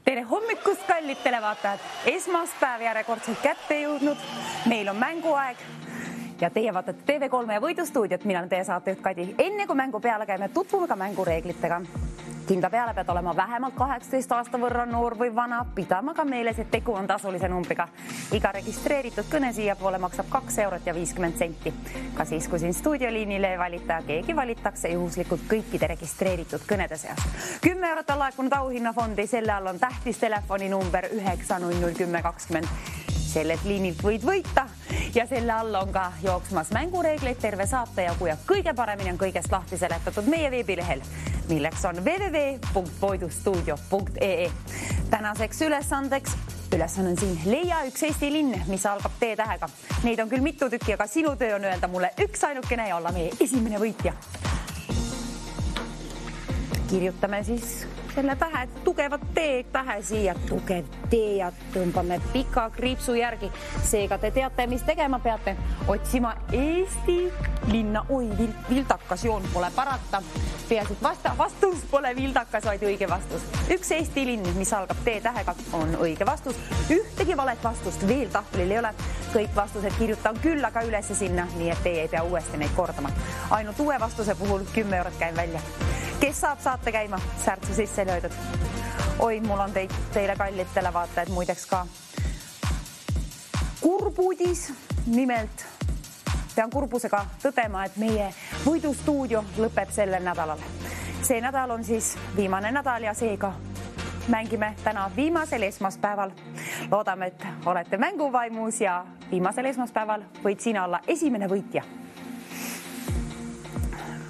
Tere hommikust, kallid televaatajad! Esmaspäev järjekordselt kätte jõudnud. Meil on mänguaeg ja teie vaatate TV3 ja Võidustuudiot. Mina olen teie saatejuht Kadi. Enne kui mängu peale käime, tutvume ka mängureeglitega. Kindla peale pead olema vähemalt 18 aasta võrra noor või vana, pidama ka meeles, et tegu on tasulise numbriga. Iga registreeritud kõne siiapoole maksab 2 eurot ja 50 senti. Ka siis, kui siin stuudioliinile valita, keegi valitakse juhuslikult kõikide registreeritud kõnede seast. 10 eurot on laekunud auhinnafondi, selle all on tähtis telefoninumber 9001020. Sellest liinilt võid võita ja selle all on ka jooksmas mängureegleid terve saate jagu ja kõige paremini on kõigest lahti seletatud meie veebilehel, milleks on www.voidustuudio.ee. Tänaseks ülesanne on siin leia üks Eesti linn, mis algab T-tähega. Neid on küll mitu tükki, aga sinu töö on öelda mulle üks ainukene ja olla meie esimene võitja. Kirjutame siis selle tähe, tugevat T-tähe siia, tugev T ja tõmbame pika kriipsu järgi. Seega te teate, mis tegema peate. Otsima Eesti linna. Oi, vildakas joon pole parata. Peaasi, et vastus pole vildakas, vaid õige vastus. Üks Eesti linn, mis algab T-tähega, on õige vastus. Ühtegi valet vastust veel tahvlil ei ole. Kõik vastused kirjutan küll aga üles sinna, nii et teie ei pea uuesti neid kordama. Ainult uue vastuse puhul 10 eurot käin välja. Kes saab saate käima? Särtsu sisse löödud. Oi, mul on teile kallid televaatajad muideks ka kurbudis. Nimelt pean kurbusega tõdema, et meie Võidustuudio lõpeb sellel nädalal. See nädal on siis viimane nädal ja seega mängime täna viimasel esmaspäeval. Loodame, et olete mänguvaimus ja viimasel esmaspäeval võid sina olla esimene võitja.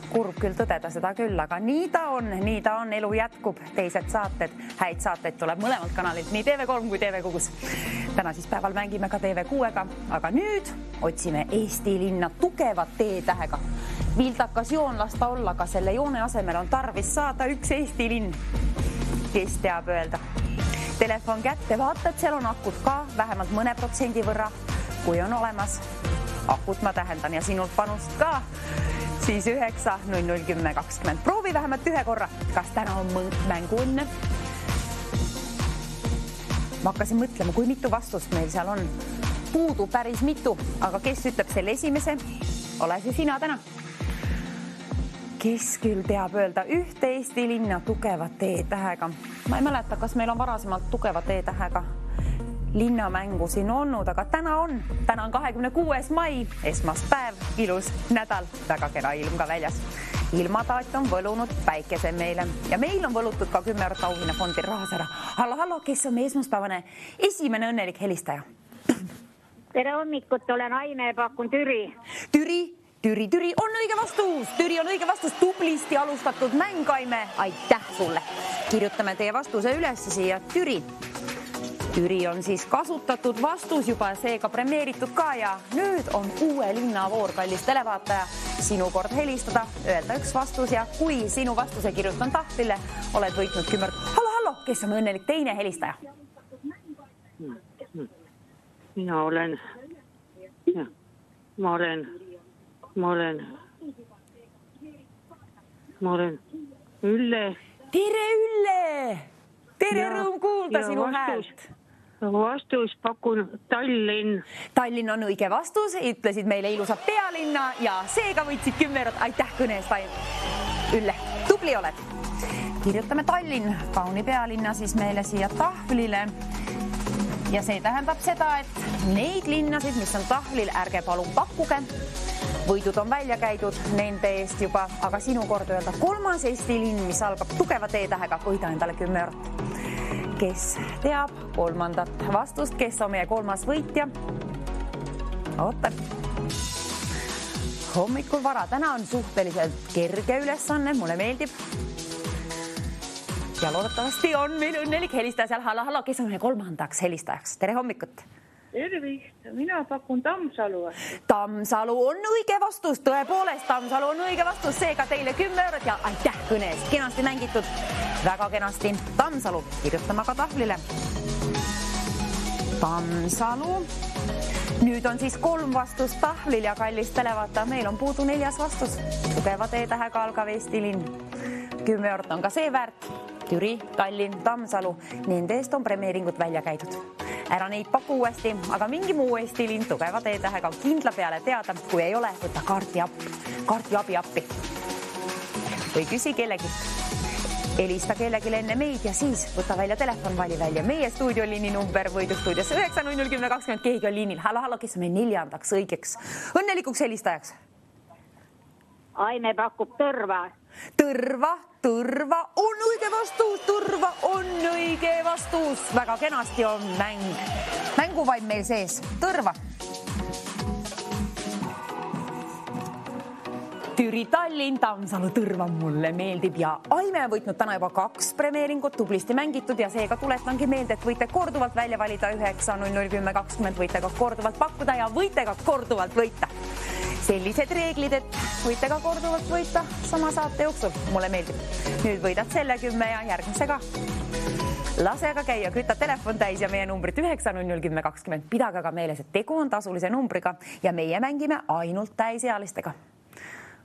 Kurb küll tõdeda seda küll, aga nii ta on, elu jätkub, teised saated, häid saateid tuleb mõlemalt kanalilt, nii TV3 kui TV6. Täna siis päeval mängime ka TV6-ga, aga nüüd otsime Eesti linna tugevat T-tähega. Vildakas joon lasta olla, ka selle joone asemel on tarvis saada üks Eesti linn. Kes teab öelda? Telefon kätte, vaata, et seal on akut ka vähemalt mõne protsendi võrra, kui on olemas. Akut ma tähendan ja sinult panust ka. Siis 9001020. Proovi vähemalt ühe korra. Kas täna on mängu õnne? Ma hakkasin mõtlema, kui mitu vastust meil seal on. Puudu päris mitu, aga kes ütleb selle esimese? Ole see sina täna. Kes küll teab öelda ühte Eesti linna tugevat T-tähega? Ma ei mäleta, kas meil on varasemalt tugevat T-tähega linnamängu siin olnud, aga täna on 26. mai, esmaspäev, ilus nädal, väga kena ilm ka väljas. Ilmataat on võlunud päikese meile ja meil on võlutud ka 10 eurot auhinnafondi rahas ära. Hallo, kes on meie esmaspäevane esimene õnnelik helistaja? Tere hommikut, olen Aime ja pakun Türi. Türi on õige vastus. Türi on õige vastus. Tublisti alustatud mäng, Aime. Aitäh sulle. Kirjutame teie vastuse üles siia Türi. Türi on siis kasutatud vastus juba, seega premeeritud ka ja nüüd on uue linnavoor, kallis televaataja. Sinu kord helistada, öelda üks vastus ja kui sinu vastuse kirjutan tahvlile, oled võitnud 10 eurot. Hallo, kes on õnnelik teine helistaja? Mina olen Ülle. Tere, Ülle! Tere, rõõm kuulda sinu häält. Vastus pakun Tallinn. Tallinn on õige vastus, ütlesid meile ilusat pealinna ja seega võitsid 10 eurot. Aitäh kõne eest, Ülle, tubli oled. Kirjutame Tallinn, kauni pealinna siis meile siia tahvlile. Ja see tähendab seda, et neid linnasid, mis on tahvlil, ärge palun pakkuge. Võidud on välja käidud nende eest juba, aga sinu kord öelda kolmas Eesti linn, mis algab tugeva T-tähega, võida endale 10 eurot. Kes teab kolmandat vastust, kes on meie kolmas võitja? Ootan. Hommikul vara. Täna on suhteliselt kerge ülesanne, mulle meeldib. Ja loodetavasti on meil õnnelik helistaja seal. Hallo, kes on meie kolmandaks helistajaks? Tere hommikut! Tervist, mina pakun Tammsalu. Tammsalu on õige vastus, tõepoolest Tammsalu on õige vastus, seega teile 10 eurot ja aitäh kõne eest, kenasti mängitud, väga kenasti. Tammsalu, kirjutame ka tahvlile. Tammsalu. Nüüd on siis 3 vastust tahvlil ja kallis televaata, meil on puudu 4. vastus. Tugeva T-tähega algav Eesti linn. 10 eurot on ka see väärt. Türi, Tallinn, Tammsalu, nende eest on premeeringud välja käidud. Ära neid paku uuesti, aga mingi muu Eesti linn tugeva teetähega kindla peale teada. Kui ei ole, võta kaarti abi appi. Või küsi kellegi. Helista kellelegi enne meid ja siis võta välja telefon, vali välja meie stuudioliini number võidustuudios 9001020. Keegi on liinil. Hallo, kes on meil 4. õigeks õnnelikuks helistajaks? Aime pakub tõrva. Tõrva on õige vastus. Tõrva on õige vastus. Väga kenasti on mänguvaim meil sees. Tõrva. Türi, Tallinn, Tammsalu, Tõrva mulle meeldib ja Aime on võitnud täna juba 2 premeeringut, tublisti mängitud ja seega tuletangi meelde, et võite korduvalt välja valida 9001020, võite ka korduvalt pakkuda ja võite ka korduvalt võita. Sellised reeglid, et võite ka korduvalt võita sama saate jooksul. Mulle meeldib. Nüüd võidad selle 10 ja järgmise ka. Lase aga käia, kütta telefon täis ja meie numbrit 9001020. Pidage aga meeles, et tegu on tasulise numbriga ja meie mängime ainult täisealistega.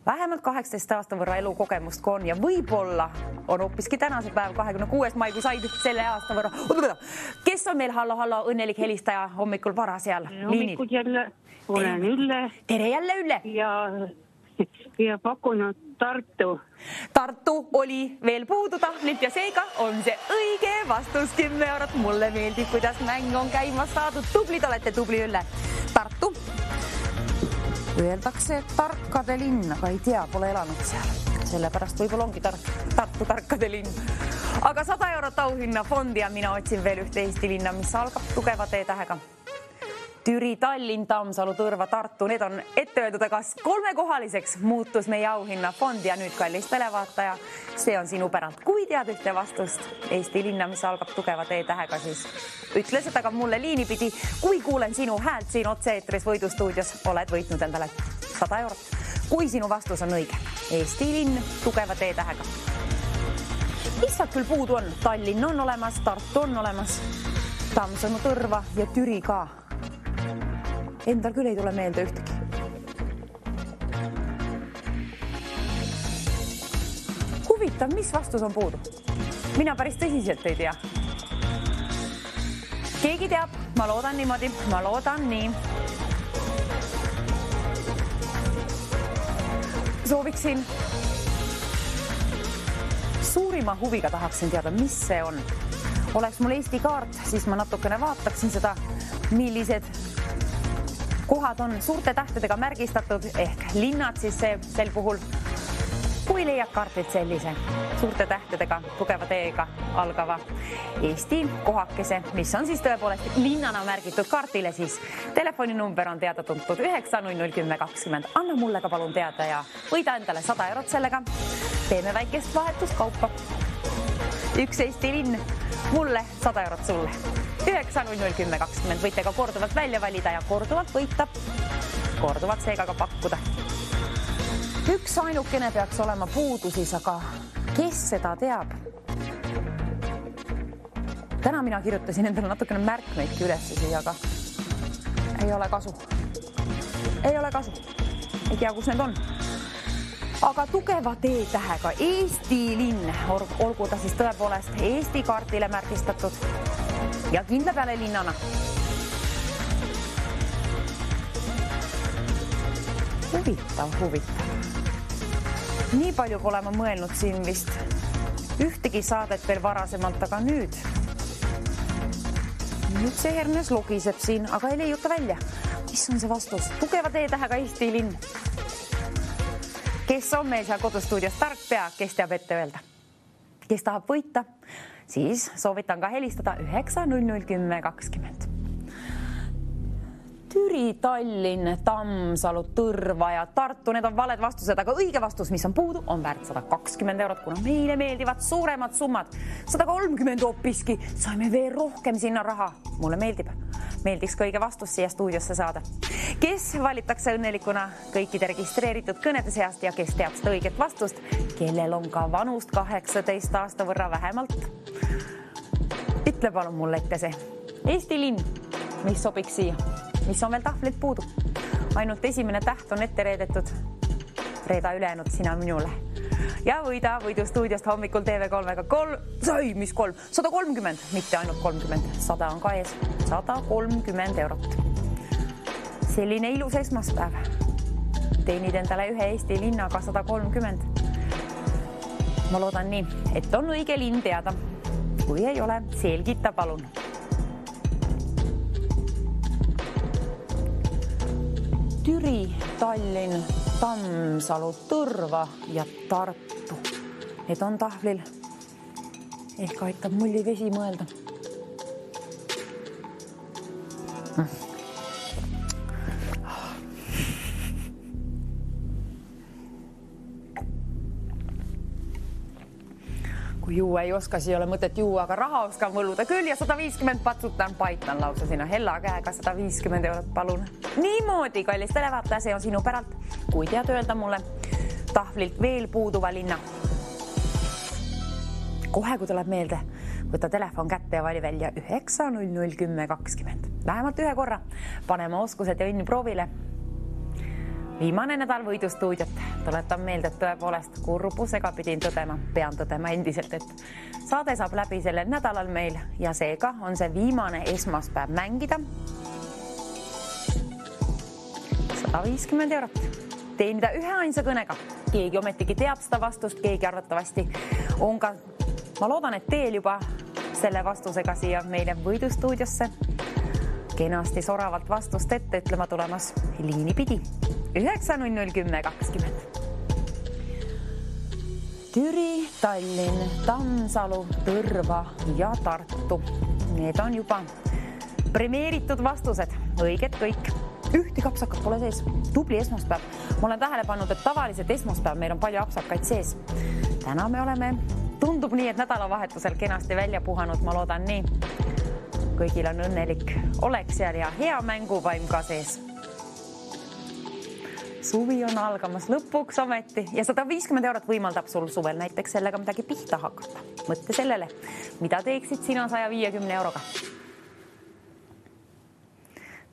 Vähemalt 18 aasta võrra elukogemust kui on ja võib-olla on hoopiski tänase päev 26. mai, kui said selle aasta võrra. Kes on meil hallo õnnelik helistaja hommikul vara seal liinil? Hommikul jälle olen Ülle. Tere jälle Ülle. Ja pakunud Tartu. Tartu oli veel puudu tahvlilt ja seega on see õige vastus 10 eurot. Mulle meeldib, kuidas mäng on käimas saadud. Tublid olete, tubli Ülle. Tartu. Öeldakse, et tarkade linn, aga ei tea, pole elanud seal. Sellepärast võib-olla ongi Tartu tarkade linn. Aga 100 eurot auhinna fondi ja mina otsin veel ühte Eesti linna, mis algab tugeva teetähega. Türi, Tallinn, Tammsalu, Tõrva, Tartu, need on ette öeldud, aga 3-kohaliseks muutus meie auhinna fond ja nüüd kallis televaataja, see on sinu päralt. Kui tead ühte vastust Eesti linna, mis algab tugeva teetähega, siis ütle seda ka mulle liini pidi. Kui kuulen sinu häält siin otse-eetris võidustuudios, oled võitnud endale 100 eurot. Kui sinu vastus on õige, Eesti linn tugeva teetähega. Mis saab küll puudu on? Tallinn on olemas, Tartu on olemas, Tammsalu, Tõrva ja Türi ka. Endal küll ei tule meelde ühtegi. Huvitav, mis vastus on puudu? Mina päris tõsiselt ei tea. Keegi teab, ma loodan niimoodi, ma loodan nii. Sooviksin suurima huviga tahaksin teada, mis see on. Oleks mul Eesti kaart, siis ma natukene vaataksin seda, millised kohad on suurte tähtedega märgistatud ehk linnad siis sel puhul. Kui leiad kaartilt sellise suurte tähtedega, tugeva teega algava Eesti kohakese, mis on siis tõepoolest linnana märgitud kaartile, siis telefoninumber on teada tuntud 9001020. Anna mulle ka palun teada ja võida endale 100 eurot sellega. Teeme väikest vahetuskaupa. Üks Eesti linn, mulle 100 eurot sulle. 9001020 võite ka korduvalt välja valida ja korduvalt võita, korduvalt seega ka pakkuda. Üks ainukene peaks olema puudu siis, aga kes seda teab? Täna mina kirjutasin endale natukene märkmeidki üles siia, aga ei ole kasu. Ei ole kasu. Ei tea, kus need on. Aga tugeva teetähega Eesti linn, olgu ta siis tõepoolest Eesti kaartile märgistatud ja kindla peale linnana. Huvitav. Nii palju pole ma mõelnud siin vist ühtegi saadet veel varasemalt, aga nüüd see hernes logiseb siin, aga ei leiuta välja. Mis on see vastus? Tugeva teetähega Eesti linn. Kes on meil seal kodustuudios tark pea, kes teab ette öelda? Kes tahab võita? Siis soovitan ka helistada 9001020. Türi, Tallinn, Tammsalu, Tõrva ja Tartu, need on valed vastused, aga õige vastus, mis on puudu, on väärt 120 eurot, kuna meile meeldivad suuremad summad. 130 hoopiski, saime veel rohkem sinna raha. Mulle meeldib. Meeldiks ka õige vastus siia stuudiosse saada. Kes valitakse õnnelikuna kõikide registreeritud kõnede seast ja kes teab seda õiget vastust, kellel on ka vanust 18 aasta võrra vähemalt? Ütle palun mulle ette see. Eesti linn, mis sobiks siia? Mis on veel tahvlilt puudu? Ainult esimene täht on ette reedetud. Reeda ülejäänud sina minule. ja võida võidustuudiost hommikul TV3-ga 130, mitte ainult 30, 100 on ka ees, 130 eurot. Selline ilus esmaspäev. Teenid endale ühe Eesti linnaga 130. Ma loodan nii, et on õige linn teada. Kui ei ole, selgita palun. Türi, Tallinn, Tammsalu, Tõrva ja Tartu. Need on tahvlil. Ehk aitab mulli vesi mõelda. Kui juua ei oska, siis ei ole mõtet juua, aga raha oskan võluda küll ja 150 patsutan, paitan lausa sinna hella käega 150 eurot, palun. Niimoodi, kallis televaataja, see on sinu päralt. Kui tead öelda mulle tahvlilt veel puuduva linna. Kohe, kui tuleb meelde, võta telefon kätte ja vali välja 9001020. Vähemalt ühe korra. Paneme oskused ja õnni proovile. Viimane nädal võidustuudiot. Tuletan meelde, et tõepoolest kurbusega pidin tõdema, pean tõdema endiselt, et saade saab läbi sellel nädalal meil ja seega on see viimane esmaspäev mängida. 150 eurot. Teenida ühe ainsa kõnega. Keegi ometigi teab seda vastust, keegi arvatavasti on ka, ma loodan, et teel juba selle vastusega siia meile võidustuudiosse. Kenasti soravalt vastust ette ütlema tulemas liini pidi. 9001020. Türi, Tallinn, Tammsalu, Tõrva ja Tartu. Need on juba premeeritud vastused. Õiged kõik. Ühti kapsakat pole sees. Tubli esmaspäev. Ma olen tähele pannud, et tavaliselt esmaspäev meil on palju apsakaid sees. Täna me oleme, tundub nii, et nädalavahetusel kenasti välja puhanud. Ma loodan nii. Kõigil on õnnelik olek seal ja hea mänguvaim ka sees. Suvi on algamas lõpuks ometi ja 150 eurot võimaldab sul suvel näiteks sellega midagi pihta hakata. Mõtle sellele, mida teeksid sina 150 euroga.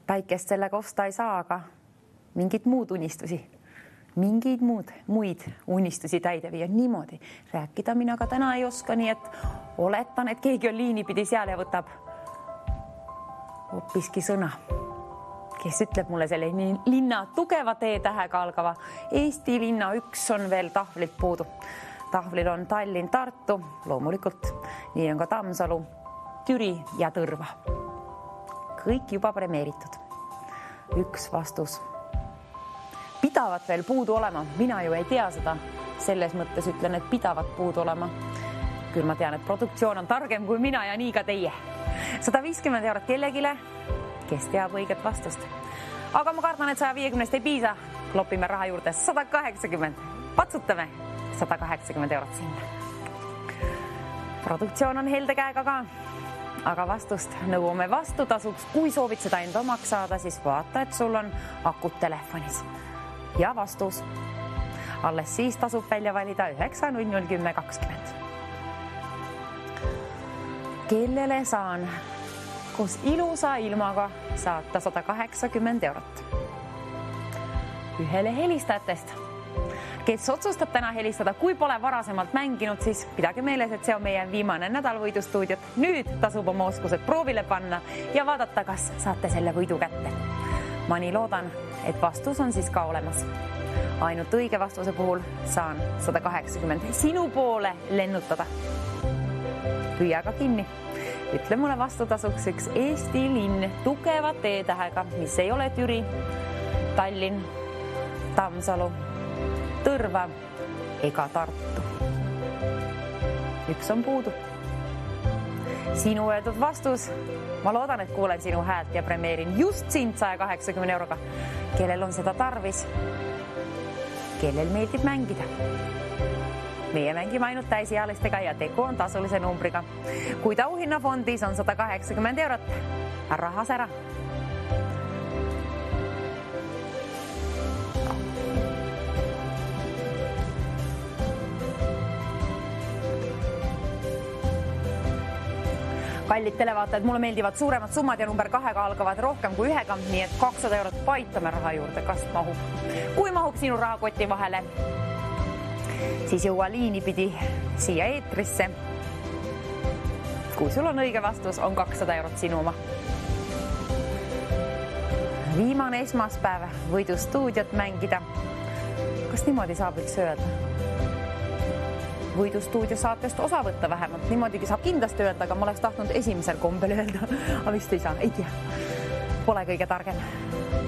Päikest sellega osta ei saa, aga mingid muud unistusi, muid unistusi täide viia niimoodi. Rääkida mina ka täna ei oska, nii et oletan, et keegi on liini pidi seal ja võtab hoopiski sõna. Kes ütleb mulle selle linna tugeva T-tähega algava Eesti linna üks on veel tahvlilt puudu. Tahvlil on Tallinn, Tartu, loomulikult. Nii on ka Tammsalu, Türi ja Tõrva. Kõik juba premeeritud. Üks vastus. Pidavat veel puudu olema. Mina ju ei tea seda. Selles mõttes ütlen, et pidavat puudu olema. Küll ma tean, et produktsioon on targem kui mina ja nii ka teie. 150 eurot kellegile, kes teab õiget vastust. Aga ma kardan, et 150 ei piisa. Klopime raha juurde 180. Patsutame 180 eurot sinna. Produktsioon on helde käega ka. Aga vastust nõuame vastutasuks. Kui soovid seda enda omaks saada, siis vaata, et sul on akud telefonis. Ja vastus. Alles siis tasub välja valida 9001020. Kellele saan koos ilusa ilmaga saata 180 eurot. Ühele helistajatest, kes otsustab täna helistada, kui pole varasemalt mänginud, siis pidage meeles, et see on meie viimane nädal võidustuudiot. Nüüd tasub oma oskused proovile panna ja vaadata, kas saate selle võidu kätte. Ma nii loodan, et vastus on siis ka olemas. Ainult õige vastuse puhul saan 180 sinu poole lennutada. Püüa ka kinni. Ütle mulle vastutasuks üks Eesti linn tugeva T-tähega, mis ei ole Türi, Tallinn, Tammsalu, Tõrva ega Tartu. Üks on puudu. Sinu öeldud vastus. Ma loodan, et kuulen sinu häält ja premeerin just sind 180 euroga. Kellel on seda tarvis? Kellel meeldib mängida? Meie mängime ainult täisealistega ja tegu on tasulise numbriga. Kui auhinnafondis on 180 eurot, rahas ära. Kallid televaatajad, mulle meeldivad suuremad summad ja number 2-ga algavad rohkem kui 1-ga, nii et 200 eurot paitame raha juurde, kas mahub. Kui mahub sinu rahakoti vahele, siis jõua liini pidi siia eetrisse. Kui sul on õige vastus, on 200 eurot sinu oma. Viimane esmaspäev võidustuudiot mängida. Kas niimoodi saab üldse öelda? Võidustuudio saatest osa võtta vähemalt. Niimoodigi saab kindlasti öelda, aga ma oleks tahtnud esimesel kombel öelda. Aga vist ei saa, ei tea. Pole kõige targem.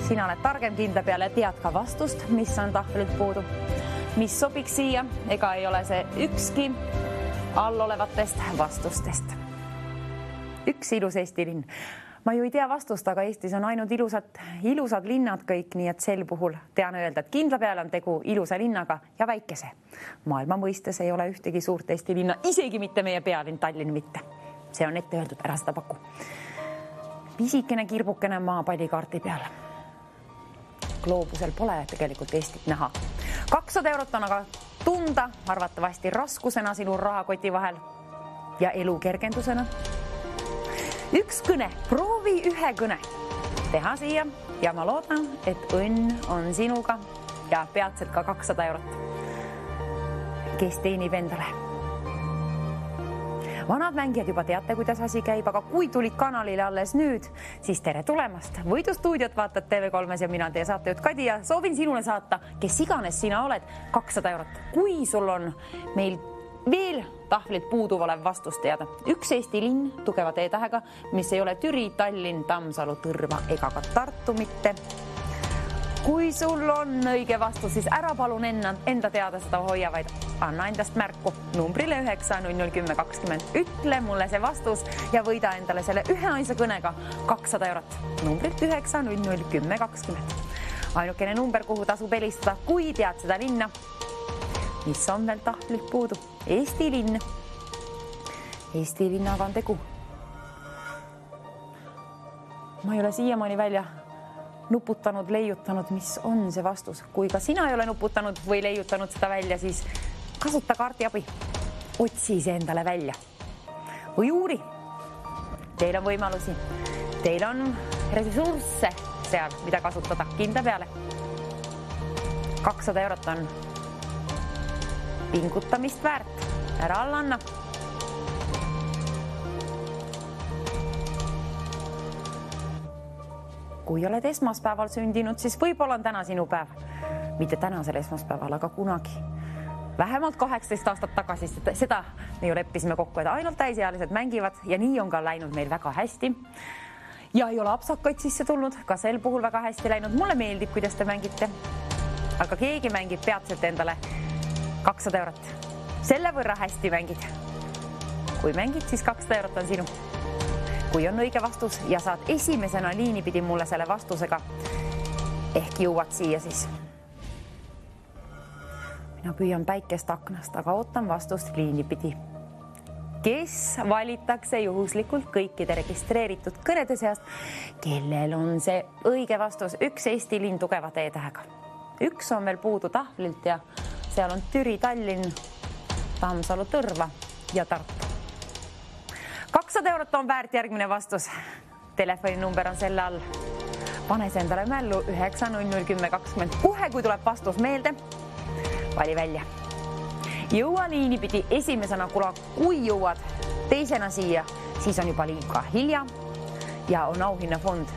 Sina oled targem kindla peale, tead ka vastust, mis on tahvlilt puudu. Mis sobiks siia, ega ei ole see ükski allolevatest vastustest. Üks ilus Eesti linn. Ma ju ei tea vastust, aga Eestis on ainult ilusad linnad kõik, nii et sel puhul tean öelda, et kindla peale on tegu ilusa linnaga ja väikese. Maailma mõistes ei ole ühtegi suurt Eesti linna, isegi mitte meie pealinn Tallinn mitte. See on ette öeldud, ära seda paku. Pisikene kirbukene maapallikaarti peal. Gloobusel pole tegelikult Eestit näha. 200 eurot on aga tunda, arvatavasti raskusena sinu rahakoti vahel ja elu kergendusena. Üks kõne, proovi ühe kõne teha siia ja ma loodan, et õnn on sinuga ja peatselt ka 200 eurot, kes teenib endale. Vanad mängijad juba teate, kuidas asi käib, aga kui tulid kanalile alles nüüd, siis tere tulemast. Võidustuudiot vaatad TV3 ja mina teie saatejuht Kadi ja soovin sinule saata, kes iganes sina oled, 200 eurot. Kui sul on meil veel tahvlit puuduv olev vastus teada. Üks Eesti linn tugeva T-tähega, mis ei ole Türi, Tallinn, Tammsalu, Tõrva ega ka Tartu mitte. Kui sul on õige vastus, siis ära palun enda teada seda hoia, vaid anna endast märku numbrile 9001020. Ütle mulle see vastus ja võida endale selle üheainsa kõnega 200 eurot. Numbrilt 9001020. Ainukene number, kuhu tasub helistada, kui tead seda linna, mis on veel tahtlilt puudu. Eesti linn. Eesti linnaga on tegu. Ma ei ole siiamaani välja nuputanud, leiutanud, mis on see vastus. Kui ka sina ei ole nuputanud või leiutanud seda välja, siis kasuta kaarti abi. Otsi see endale välja. Või uuri. Teil on võimalusi. Teil on ressursse seal, mida kasutada kindla peale. 200 eurot on pingutamist väärt. Ära alla anna. Kui oled esmaspäeval sündinud, siis võib-olla on täna sinu päev. Mitte tänasel esmaspäeval, aga kunagi. Vähemalt 18 aastat tagasi seda me ju leppisime kokku, et ainult täisealised mängivad ja nii on ka läinud meil väga hästi. Ja ei ole apsakaid sisse tulnud, ka sel puhul väga hästi läinud. Mulle meeldib, kuidas te mängite. Aga keegi mängib peatselt endale 200 eurot. Selle võrra hästi mängid. Kui mängid, siis 200 eurot on sinu. Kui on õige vastus ja saad esimesena liini pidi mulle selle vastusega, ehk jõuad siia siis. Mina püüan päikest aknast, aga ootan vastust liini pidi. Kes valitakse juhuslikult kõikide registreeritud kõnede seast, kellel on see õige vastus? Üks Eesti linn tugeva T-tähega. Üks on veel puudu tahvlilt ja seal on Türi, Tallinn, Tammsalu, Tõrva ja Tartu. 200 eurot on väärt järgmine vastus. Telefoninumber on selle all. Pane see endale mällu 9001020. Kohe, kui tuleb vastus meelde, vali välja. Jõua liini pidi esimesena, kui jõuad teisena siia, siis on juba liiga hilja ja on auhinnafond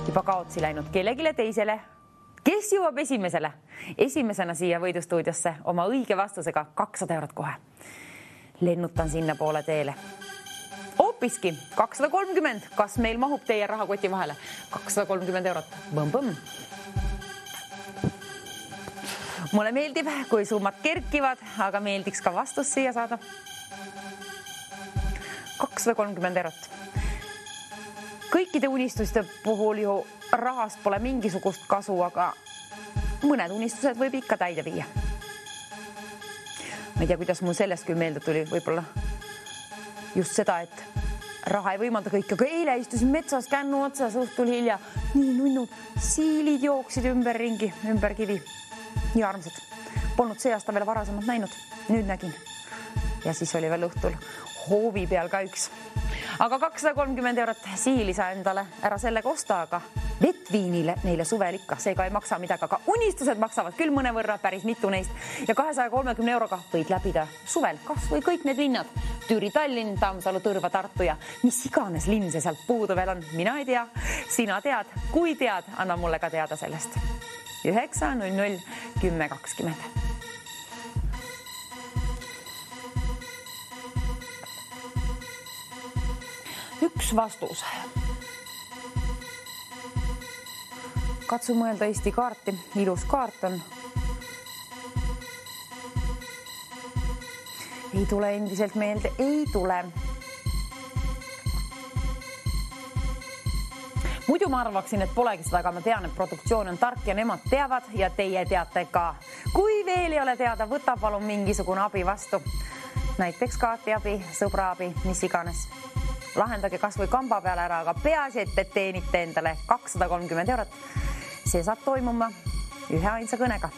juba kaotsi läinud kellegile teisele. Kes jõuab esimesele? Esimesena siia võidustuudiosse oma õige vastusega 200 eurot kohe. Lennutan sinna poole teele. Hoopiski 230. Kas meil mahub teie rahakoti vahele? 230 eurot. Põmm-põmm. Mulle meeldib, kui summad kerkivad, aga meeldiks ka vastus siia saada. 230 eurot. Kõikide unistuste puhul ju rahast pole mingisugust kasu, aga mõned unistused võib ikka täide viia. Ma ei tea, kuidas mul sellest küll meelde tuli, võib-olla just seda, et raha ei võimalda kõike, aga eile istusin metsas kännu otsas, õhtul hilja, nii nunnud, siilid jooksid ümber ringi, ümber kivi. Nii armsad. Polnud see aasta veel varasemalt näinud. Nüüd nägin. Ja siis oli veel õhtul hoovi peal ka üks. Aga 230 eurot siili sa endale ära selle kosta, aga Vettviinile neile suvel ikka, seega ei maksa midagi, aga unistused maksavad küll mõnevõrra, päris mitu neist. Ja 230 euroga võid läbida suvel kas või kõik need linnad. Türi, Tallinn, Tammsalu, Tõrva, Tartu ja mis iganes linn see sealt puudu veel on. Mina ei tea, sina tead. Kui tead, anna mulle ka teada sellest. 900 10 20. Üks vastus. Katsu mõelda Eesti kaarti. Ilus kaart on. Ei tule endiselt meelde. Ei tule. Muidu ma arvaksin, et polegi seda, aga ma tean, et produktsioon on tark ja nemad teavad ja teie teate ka. Kui veel ei ole teada, võta palun mingisugune abi vastu. Näiteks kaarti abi, sõbra abi, mis iganes. Lahendage kas või kamba peale ära, aga peaasi, et te teenite endale 230 eurot. See saab toimuma ühe ainsa kõnega.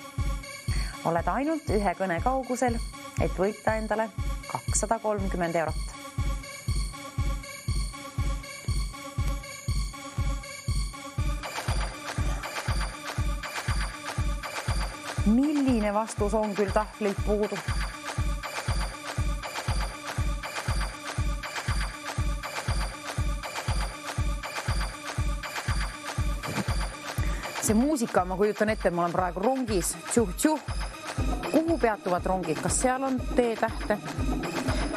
Oled ainult ühe kõne kaugusel, et võita endale 230 eurot. Milline vastus on küll tahvlilt puudu? See muusika, ma kujutan ette, ma olen praegu rongis. Tšuh-tšuh. Kuhu peatuvad rongid? Kas seal on T-tähte?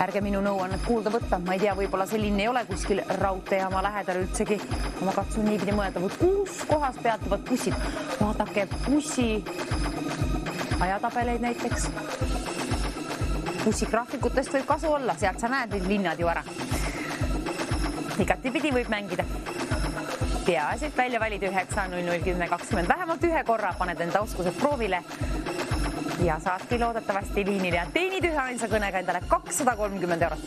Ärge minu nõuannet kuulda võtta. Ma ei tea, võib-olla see linn ei ole kuskil raudteejaama lähedal üldsegi. Ma katsun niipidi mõelda, kus kohas peatuvad bussid. Vaadake bussi ajatabeleid näiteks. Bussigraafikutest võib kasu olla. Sealt sa näed need linnad ju ära. Igatipidi võib mängida. Peaasi, et välja valid 900 10 20. Vähemalt ühe korra paned enda oskused proovile ja saadki loodetavasti liinile ja teenid ühe ainsa kõnega endale 230 eurot.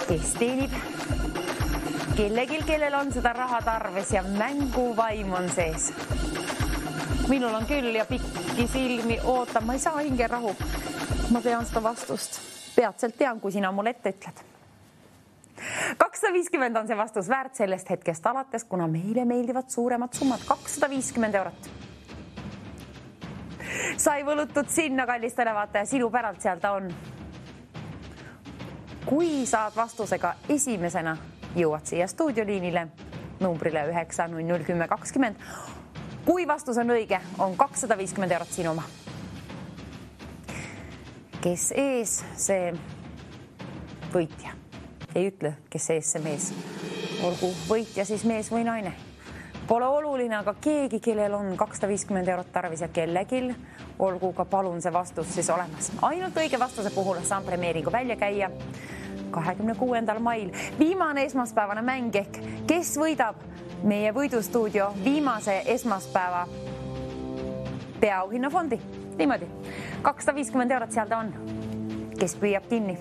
Kes teenib? Kellel on seda raha tarvis ja mänguvaim on sees. Minul on küll ja pikki silmi ootan, ma ei saa hinge rahu. Ma tean seda vastust. Peatselt tean, kui sina mulle ette ütled. 250 on see vastus väärt sellest hetkest alates, kuna meile meeldivad suuremad summad 250 eurot. Sai võlutud sinna, kallis televaataja, sinu päralt seal ta on. Kui saad vastusega esimesena, jõuad siia stuudioliinile numbrile 900 10 20. Kui vastus on õige, on 250 eurot sinu oma. Kes ees, see võitja. Ei ütle, kes ees see mees. Olgu võitja siis mees või naine. Pole oluline, aga keegi, kellel on 250 eurot tarvis ja kellegil, olgu ka palun see vastus siis olemas. Ainult õige vastuse puhul saan premeeringu välja käia 26. mail. Viimane esmaspäevane mäng ehk kes võidab meie võidustuudio viimase esmaspäeva peaauhinnafondi. Niimoodi. 250 eurot seal ta on. Kes püüab kinni?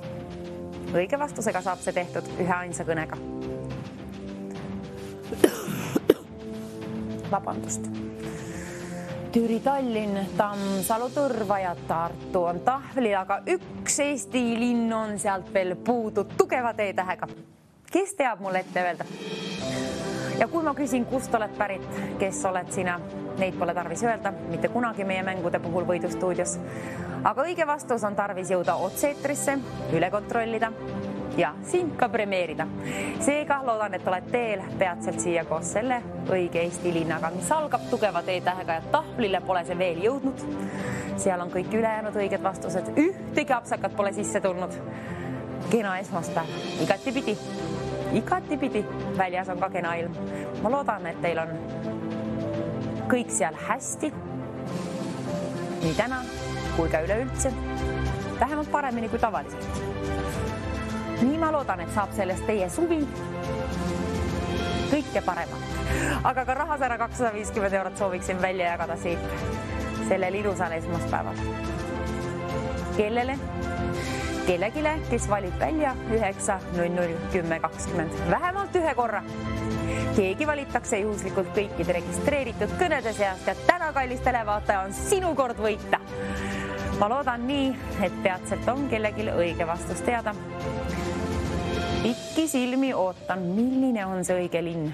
Õige vastusega saab see tehtud ühe ainsa kõnega. Vabandust. Türi, Tallinn, Tammsalu, Tõrva ja Tartu on tahvlil, aga üks Eesti linn on sealt veel puudu tugeva T-tähega. Kes teab mulle ette öelda? Ja kui ma küsin, kust oled pärit, kes oled sina, neid pole tarvis öelda, mitte kunagi meie mängude puhul võidustuudios. Aga õige vastus on tarvis jõuda otse-eetrisse, üle kontrollida ja sind ka premeerida. Seega loodan, et oled teel peatselt siia koos selle õige Eesti linnaga, mis algab tugeva T-tähega ja tahvlile pole see veel jõudnud. Seal on kõik ülejäänud õiged vastused. Ühtegi apsakat pole sisse tulnud. Kena esmaspäev. Igatipidi. Väljas on ka kena ilm. Ma loodan, et teil on kõik seal hästi. Nii täna kui ka üleüldse. Vähemalt paremini kui tavaliselt. Nii ma loodan, et saab sellest teie suvi kõike paremat. Aga ka rahasäära 250 eurot sooviksin välja jagada siit sellel ilusal esmaspäeval. Kellele? Kellegile, kes valib välja 900 10 20. Vähemalt ühe korra. Keegi valitakse juhuslikult kõikide registreeritud kõnede seast ja täna, kallis televaataja, on sinu kord võita. Ma loodan nii, et peatselt on kellegil õige vastus teada. Pikki silmi ootan, milline on see õige linn.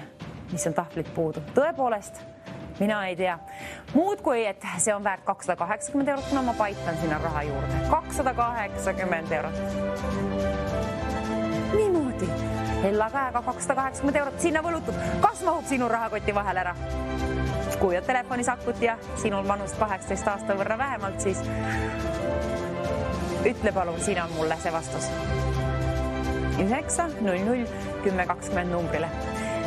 mis on tahvlit puudu. Tõepoolest, mina ei tea. Muud kui, et see on väärt 280 eurot, kuna ma paitan sinna raha juurde. 280 eurot. Niimoodi. Hella käega 280 eurot sinna võlutud. Kas mahub sinu rahakoti vahel ära? Kui on telefonis akut ja sinul vanust 18 aasta võrra vähemalt, siis ütle palun, sina mulle see vastus. 9 00 10 20 numbrile.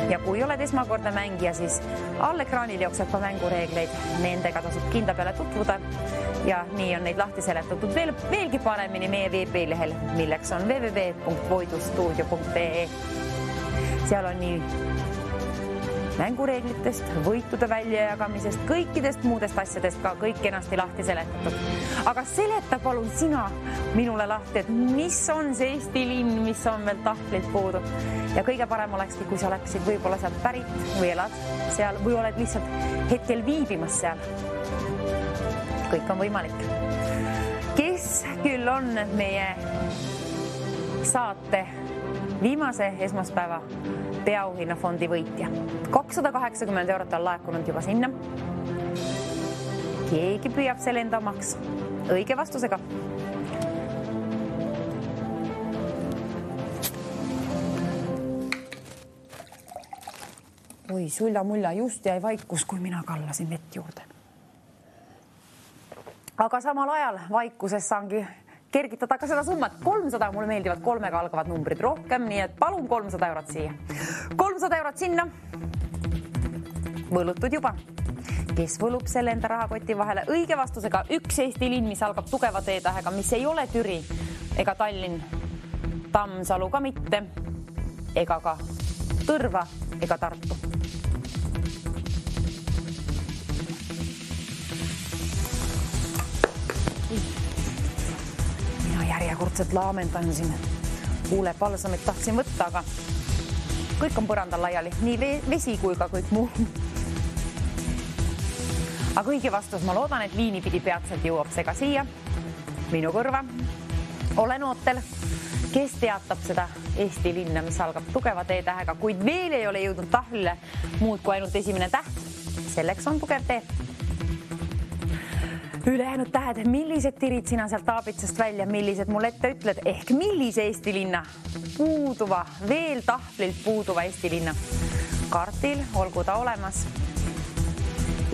Ja kui oled esmakordne mängija, siis all ekraanil jookseb ka mängureegleid. Nendega tasub kinda peale tutvuda ja nii on neid lahti seletatud veelgi paremini meie veebilehel, milleks on www.voidustuudio.ee. Seal on nii mängureeglitest, võitude väljajagamisest, kõikidest muudest asjadest ka kõik kenasti lahti seletatud. Aga seleta palun sina minule lahti, et mis on see Eesti linn, mis on veel tahvlilt puudu. Ja kõige parem olekski, kui sa oleksid võib-olla sealt pärit või elad seal või oled lihtsalt hetkel viibimas seal. Kõik on võimalik. Kes küll on meie saate viimase esmaspäeva peaauhinnafondi võitja? 280 eurot on laekunud juba sinna. Keegi püüab selle enda omaks. Õige vastusega. Oi, sulla-mulla, just jäi vaikus, kui mina kallasin vett juurde. Aga samal ajal vaikuses saangi kergitada ka seda summat. 300, mulle meeldivad 3-ga algavad numbrid rohkem, nii et palun 300 eurot siia. 300 eurot sinna. Võlutud juba. Kes võlub selle enda rahakoti vahele? Õige vastusega üks Eesti linn, mis algab tugeva T-tähega, mis ei ole Türi ega Tallinn, Tammsalu ka mitte, ega ka Tõrva ega Tartu. Järjekordselt laamendan siin huulepalsamit tahtsin võtta, aga kõik on põrandal laiali, nii vesi kui ka kõik muu. Aga õige vastus, ma loodan, et liini pidi peatselt jõuab see ka siia, minu kõrva. Olen ootel, kes teatab seda Eesti linna, mis algab tugeva T-tähega, kuid veel ei ole jõudnud tahvlile muud kui ainult esimene täht. Selleks on tugev T. Ülejäänud tähed, millised tirid sina sealt taabitsest välja, millised mul ette ütled, ehk millise Eesti linna puuduva, veel tahvlilt puuduva Eesti linna. Kaartil olgu ta olemas.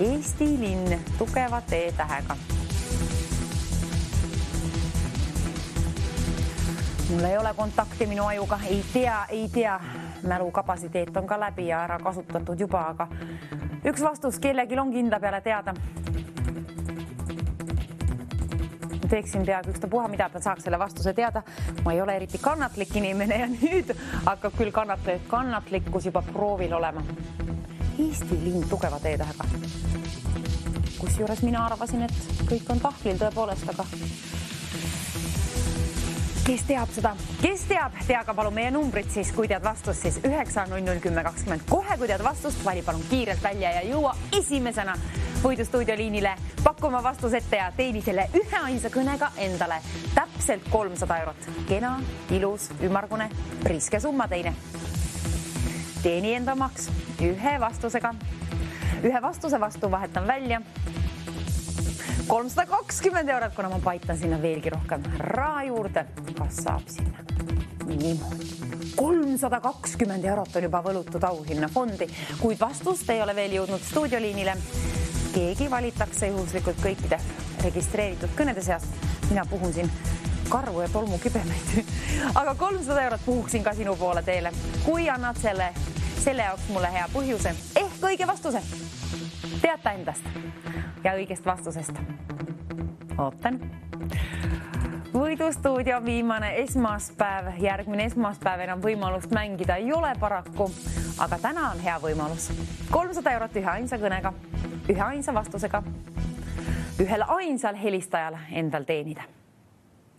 Eesti linn tugeva T-tähega. Mul ei ole kontakti minu ajuga, ei tea. Mälu kapasiteet on ka läbi ja ära kasutatud juba, aga üks vastus kellelgi on kinda peale teada. Teeksin peaaegu ükstapuha, mida ta saaks selle vastuse teada. Ma ei ole eriti kannatlik inimene ja nüüd hakkab küll kannatlikkus juba proovil olema. Eesti linn tugeva T-tähega. Kusjuures mina arvasin, et kõik on tahvlil tõepoolest, aga kes teab seda? Kes teab? Tea ka palun meie numbrit siis, kui tead vastust siis 9 00 10 20. Kohe, kui tead vastust, vali palun kiirelt välja ja jõua esimesena Võidustuudio liinile pakkuma vastus ette ja teeni selle üheainsa kõnega endale täpselt 300 eurot. Kena, ilus, ümmargune, priske summa teine. Teeni enda omaks ühe vastusega. Ühe vastuse vastu vahetan välja 320 eurot, kuna ma paitan sinna veelgi rohkem raha juurde. Kas saab sinna? Niimoodi. 320 eurot on juba võlutud auhinnafondi, kuid vastust ei ole veel jõudnud stuudioliinile. Keegi valitakse juhuslikult kõikide registreeritud kõnede seast. Mina puhun siin karvu ja tolmu kibemeid. Aga 300 eurot puhuksin ka sinu poole teele. Kui annad selle jaoks mulle hea põhjuse, ehk õige vastuse. Teata endast ja õigest vastusest. Ootan. Võidustuudio viimane esmaspäev, järgmine esmaspäev enam võimalust mängida ei ole paraku, aga täna on hea võimalus. 300 eurot ühe ainsa kõnega, ühe ainsa vastusega, ühel ainsal helistajal endal teenida.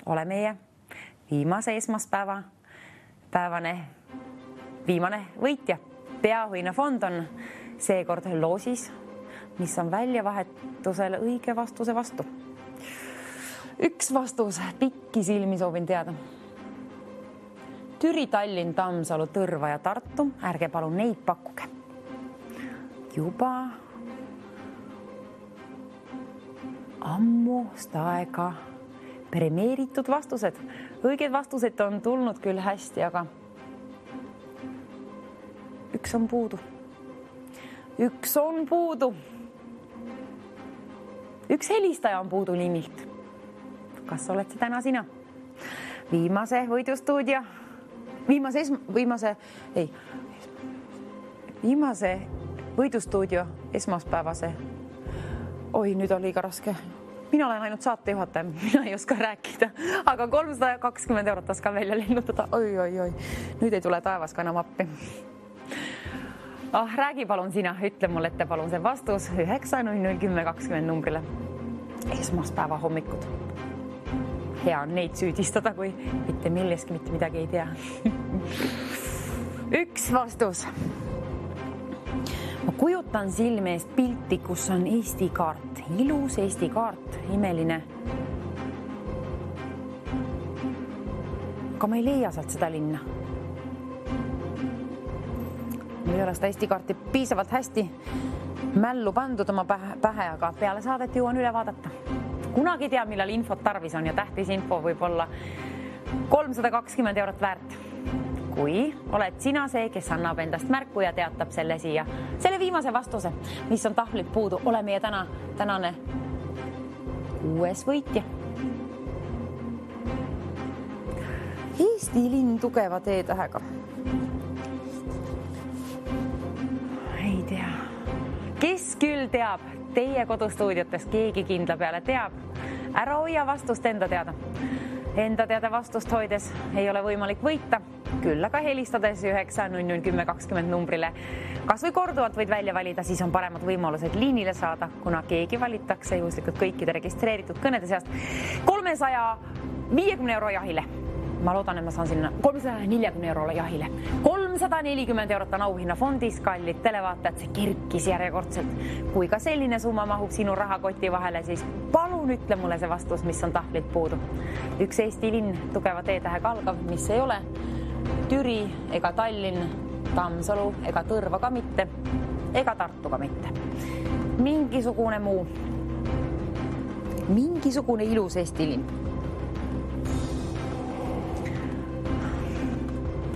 Ole meie viimase esmaspäevane viimane võitja. Peaauhinnafond on seekord loosis, mis on väljavahetusel õige vastuse vastu. Üks vastus, pikki silmi soovin teada. Türi, Tallinn, Tammsalu, Tõrva ja Tartu, ärge palun neid pakkuge. juba ammu seda aega premeeritud vastused. Õiged vastused on tulnud küll hästi, aga üks on puudu. Üks on puudu. Üks helistaja on puudu liinilt. Kas oled see täna sina? Viimase võidustuudio, viimase võidustuudio esmaspäevase. Oi, nüüd oli liiga raske. Mina olen ainult saatejuhataja, mina ei oska rääkida, aga 320 eurot oskan välja lennutada. Oi. Nüüd ei tule taevas ka enam appi. Räägi palun sina, ütle mulle ette palun see vastus 9.00.10.20 numbrile. Esmaspäeva hommikud. Hea on neid süüdistada, kui mitte milleski mitte midagi ei tea. Üks vastus. Ma kujutan silme eest pilti, kus on Eesti kaart. Ilus Eesti kaart, imeline. Aga ma ei leia sealt seda linna. Mul ei ole seda Eesti kaarti piisavalt hästi mällu pandud oma pähe, aga peale saadet jõuan üle vaadata. Kunagi tea, millal infot tarvis on ja tähtis info võib olla 320 eurot väärt. Kui oled sina see, kes annab endast märku ja teatab selle siia. Selle viimase vastuse, mis on tahvlilt puudu, ole meie tänane 6. võitja. Eesti linn tugeva teetähega. Ei tea. Kes küll teab? Teie kodustuudiotes keegi kindla peale teab. Ära hoia vastust enda teada. Enda teada vastust hoides ei ole võimalik võita. Küll aga helistades 9.00.10.20 numbrile. Kas või korduvalt võid välja valida, siis on paremad võimalused liinile saada, kuna keegi valitakse juhuslikult kõikide registreeritud kõnede seast 350 euro jahile. Ma loodan, et ma saan sinna 340 euro jahile. 340 eurot on auhinnafondis, kallid televaatajad, see kerkis järjekordselt. Kui ka selline summa mahub sinu rahakoti vahele, siis palun ütle mulle see vastus, mis on tahvlilt puudu. Üks Eesti linn tugeva teetähega algav, mis ei ole Türi ega Tallinn, Tammsalu ega Tõrva ka mitte, ega Tartu ka mitte. Mingisugune muu, mingisugune ilus Eesti linn.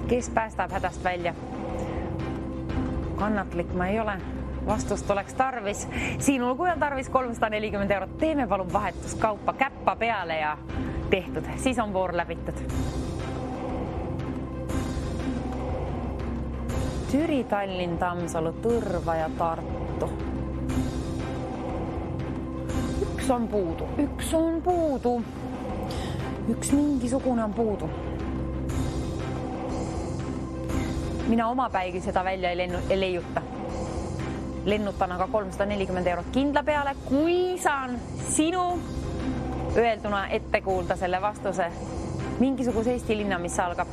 Kes päästab hädast välja? Kannatlik ma ei ole. Vastust oleks tarvis. Sinul kui on tarvis 340 eurot. Teeme palun vahetuskaupa käppa peale ja tehtud. Siis on voor läbitud. Türi, Tallinn, Tammsalu, Tõrva ja Tartu. Üks on puudu. Üks on puudu. Üks mingisugune on puudu. Mina oma päigi seda välja ei leiuta. Lennutan aga 340 eurot kindla peale, kui saan sinu öelduna ette kuulda selle vastuse mingisuguse Eesti linna, mis algab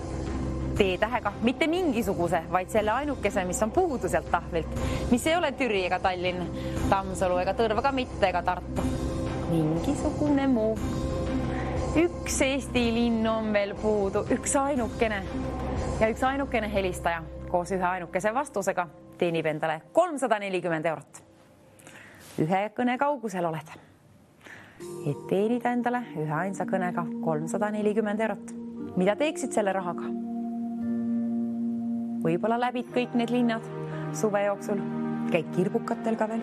teetähega, mitte mingisuguse, vaid selle ainukese, mis on puudu sealt tahvlilt, mis ei ole Türi ega Tallinn, Tammsalu ega Tõrva ka mitte ega Tartu. Mingisugune muu. Üks Eesti linn on veel puudu, üks ainukene. Ja üks ainukene helistaja koos ühe ainukese vastusega teenib endale 340 eurot. Ühe kõne kaugusel oled. Et teenida endale ühe ainsa kõnega 340 eurot. Mida teeksid selle rahaga? Võib-olla läbid kõik need linnad suve jooksul. Käid kirbukatel ka veel.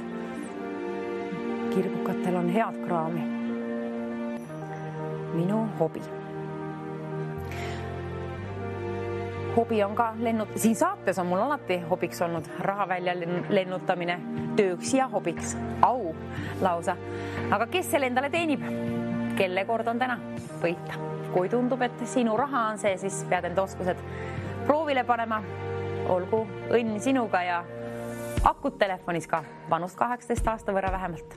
Kirbukatel on head kraami. Minu hobi. Hobi on ka siin saates on mul alati hobiks olnud raha välja lennutamine tööks ja hobiks. Au lausa. Aga kes selle endale teenib? Kelle kord on täna võita? Kui tundub, et sinu raha on see, siis pead enda oskused proovile panema. Olgu õnn sinuga ja akut telefonis ka vanust 18 aasta võrra vähemalt.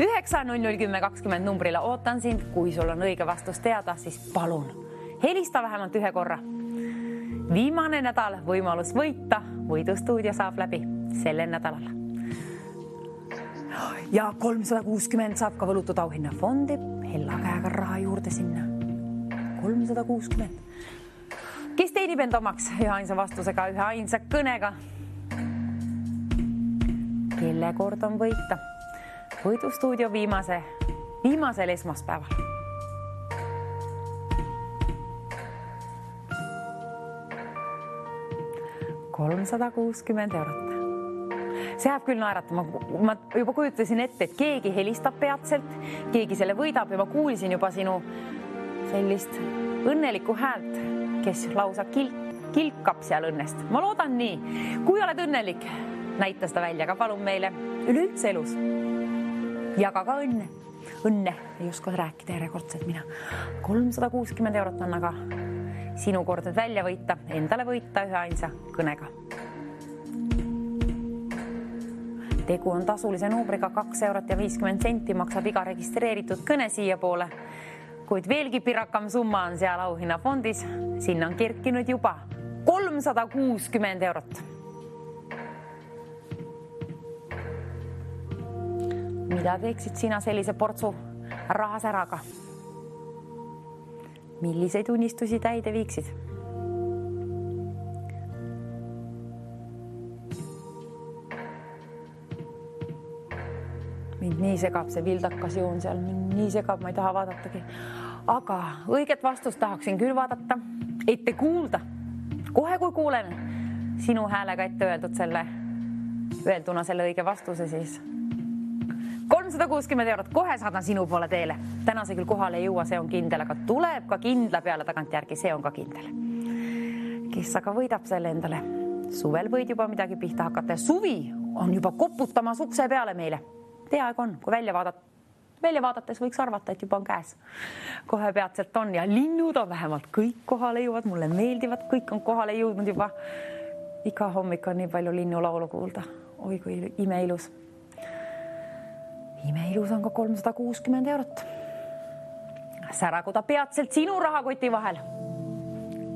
9.00.10.20 numbrile ootan sind. Kui sul on õige vastus teada, siis palun helista vähemalt ühe korra. Viimane nädal võimalus võita. Võidustuudio saab läbi sellel nädalal. Ja 360 saab ka võlutud auhinnafondi. Hella käega raha juurde sinna. 360. Kes teenib enda omaks ühe ainsa vastusega, ühe ainsa kõnega? kelle kord on võita võidustuudio viimasel esmaspäeval. €360. See jääb küll naeratama. Ma juba kujutasin ette, et keegi helistab peatselt, keegi selle võidab ja ma kuulsin juba sinu sellist õnnelikku häält, kes lausa kilkab seal õnnest. Ma loodan nii. Kui oled õnnelik, näita seda välja, aga palun meile üleüldse elus. Jaga ka õnne. Õnne ei oska rääkida järjekordselt mina. €360 on aga sinu kord nüüd välja võita, endale võita ühe ainsa kõnega. Tegu on tasulise numbriga €2.50 maksab iga registreeritud kõne siia poole, kuid veelgi pirakam summa on seal auhinnafondis. Sinna on kerkinud juba €360. Mida teeksid sina sellise portsu rahasäraga? Milliseid unistusi täide viiksid? Mind nii segab see vildakas joon seal, nii segab, ma ei taha vaadatagi. Aga õiget vastust tahaksin küll vaadata, ette kuulda. Kohe kui kuulen sinu häälega ette öelduna selle õige vastuse, siis €360, kohe saadan sinu poole teele. Täna see küll kohale ei jõua, see on kindel, aga tuleb ka kindla peale tagantjärgi, see on ka kindel. Kes aga võidab selle endale? Suvel võid juba midagi pihta hakata ja suvi on juba koputamas ukse peale meile. Peaaegu on, kui välja vaadates võiks arvata, et juba on käes. Kohe peatselt on ja linnud on vähemalt kõik kohale jõuavad, mulle meeldivad, kõik on kohale jõudnud juba. Iga hommik on nii palju linnulaulu kuulda. Oi kui imeilus. Imeilus on ka €360. Säragu ta peatselt sinu rahakoti vahel.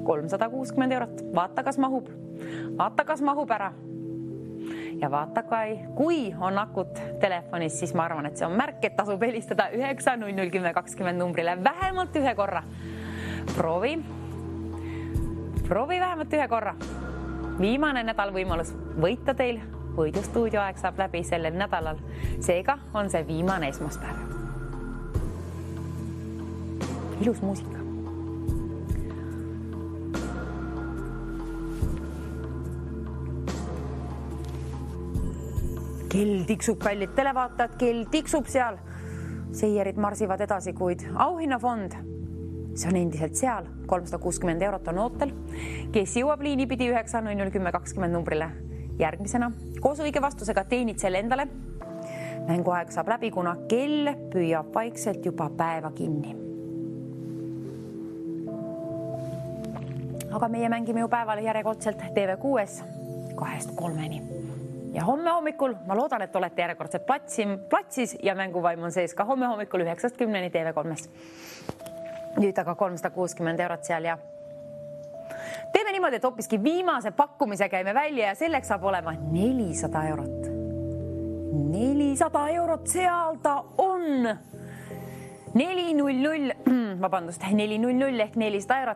€360. Vaata, kas mahub. Vaata, kas mahub ära. Ja vaata, kui on akut telefonis, siis ma arvan, et see on märk, et tasub helistada 9001020 numbrile vähemalt ühe korra. Proovi vähemalt ühe korra. Viimane nädal võimalus võita teil. Võidustuudio aeg saab läbi sellel nädalal. Seega on see viimane esmaspäev. Ilus muusika. Kell tiksub, kallid televaatajad, kell tiksub seal. Seierid marsivad edasi, kuid auhinnafond, see on endiselt seal. €360 on ootel. Kes jõuab liini pidi 9001020 numbrile järgmisena? Koos õige vastusega teenid selle endale. Mänguaeg saab läbi, kuna kell püüab vaikselt juba päeva kinni. Aga meie mängime ju päeval järjekordselt TV6-s 2-3. Ja homme hommikul, ma loodan, et olete järjekordselt platsis ja mänguvaim on sees ka homme hommikul 9-10 TV3-s. Nüüd aga €360 seal ja teeme niimoodi, et hoopiski viimase pakkumise käime välja ja selleks saab olema €400. €400, seal ta on. 400 ehk €400.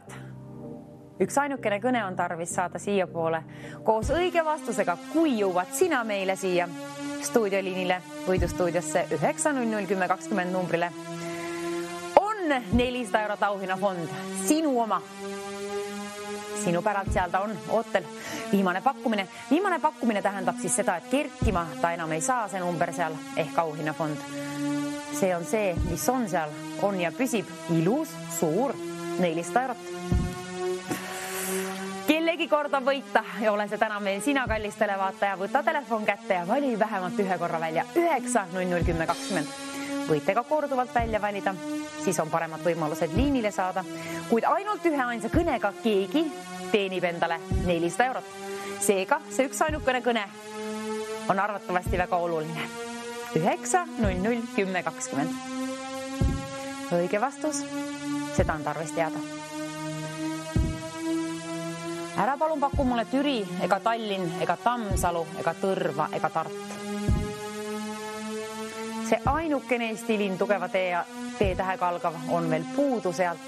Üks ainukene kõne on tarvis saada siia poole koos õige vastusega, kui jõuad sina meile siia stuudioliinile võidustuudiosse 9001020 numbrile. On €400 auhinnafond, sinu oma. Sinu päralt seal ta on, ootel. Viimane pakkumine tähendab siis seda, et kerkima ta enam ei saa, see number seal ehk auhinnafond. See on see, mis on seal, on ja püsib ilus, suur €400. Kellegi kord on võita ja ole see täna meil sina, kallis televaataja, võta telefon kätte ja vali vähemalt ühe korra välja 9001020. Võite ka korduvalt välja valida, siis on paremad võimalused liinile saada, kuid ainult ühe ainsa kõnega keegi teenib endale €400. Seega see üks ainukene kõne on arvatavasti väga oluline. 9001020. Õige vastus, seda on tarvis teada. Ära palun paku mulle Türi ega Tallinn ega Tammsalu ega Tõrva ega Tartu. See ainukene Eesti linn tugeva T-tähega algav on veel puudu sealt.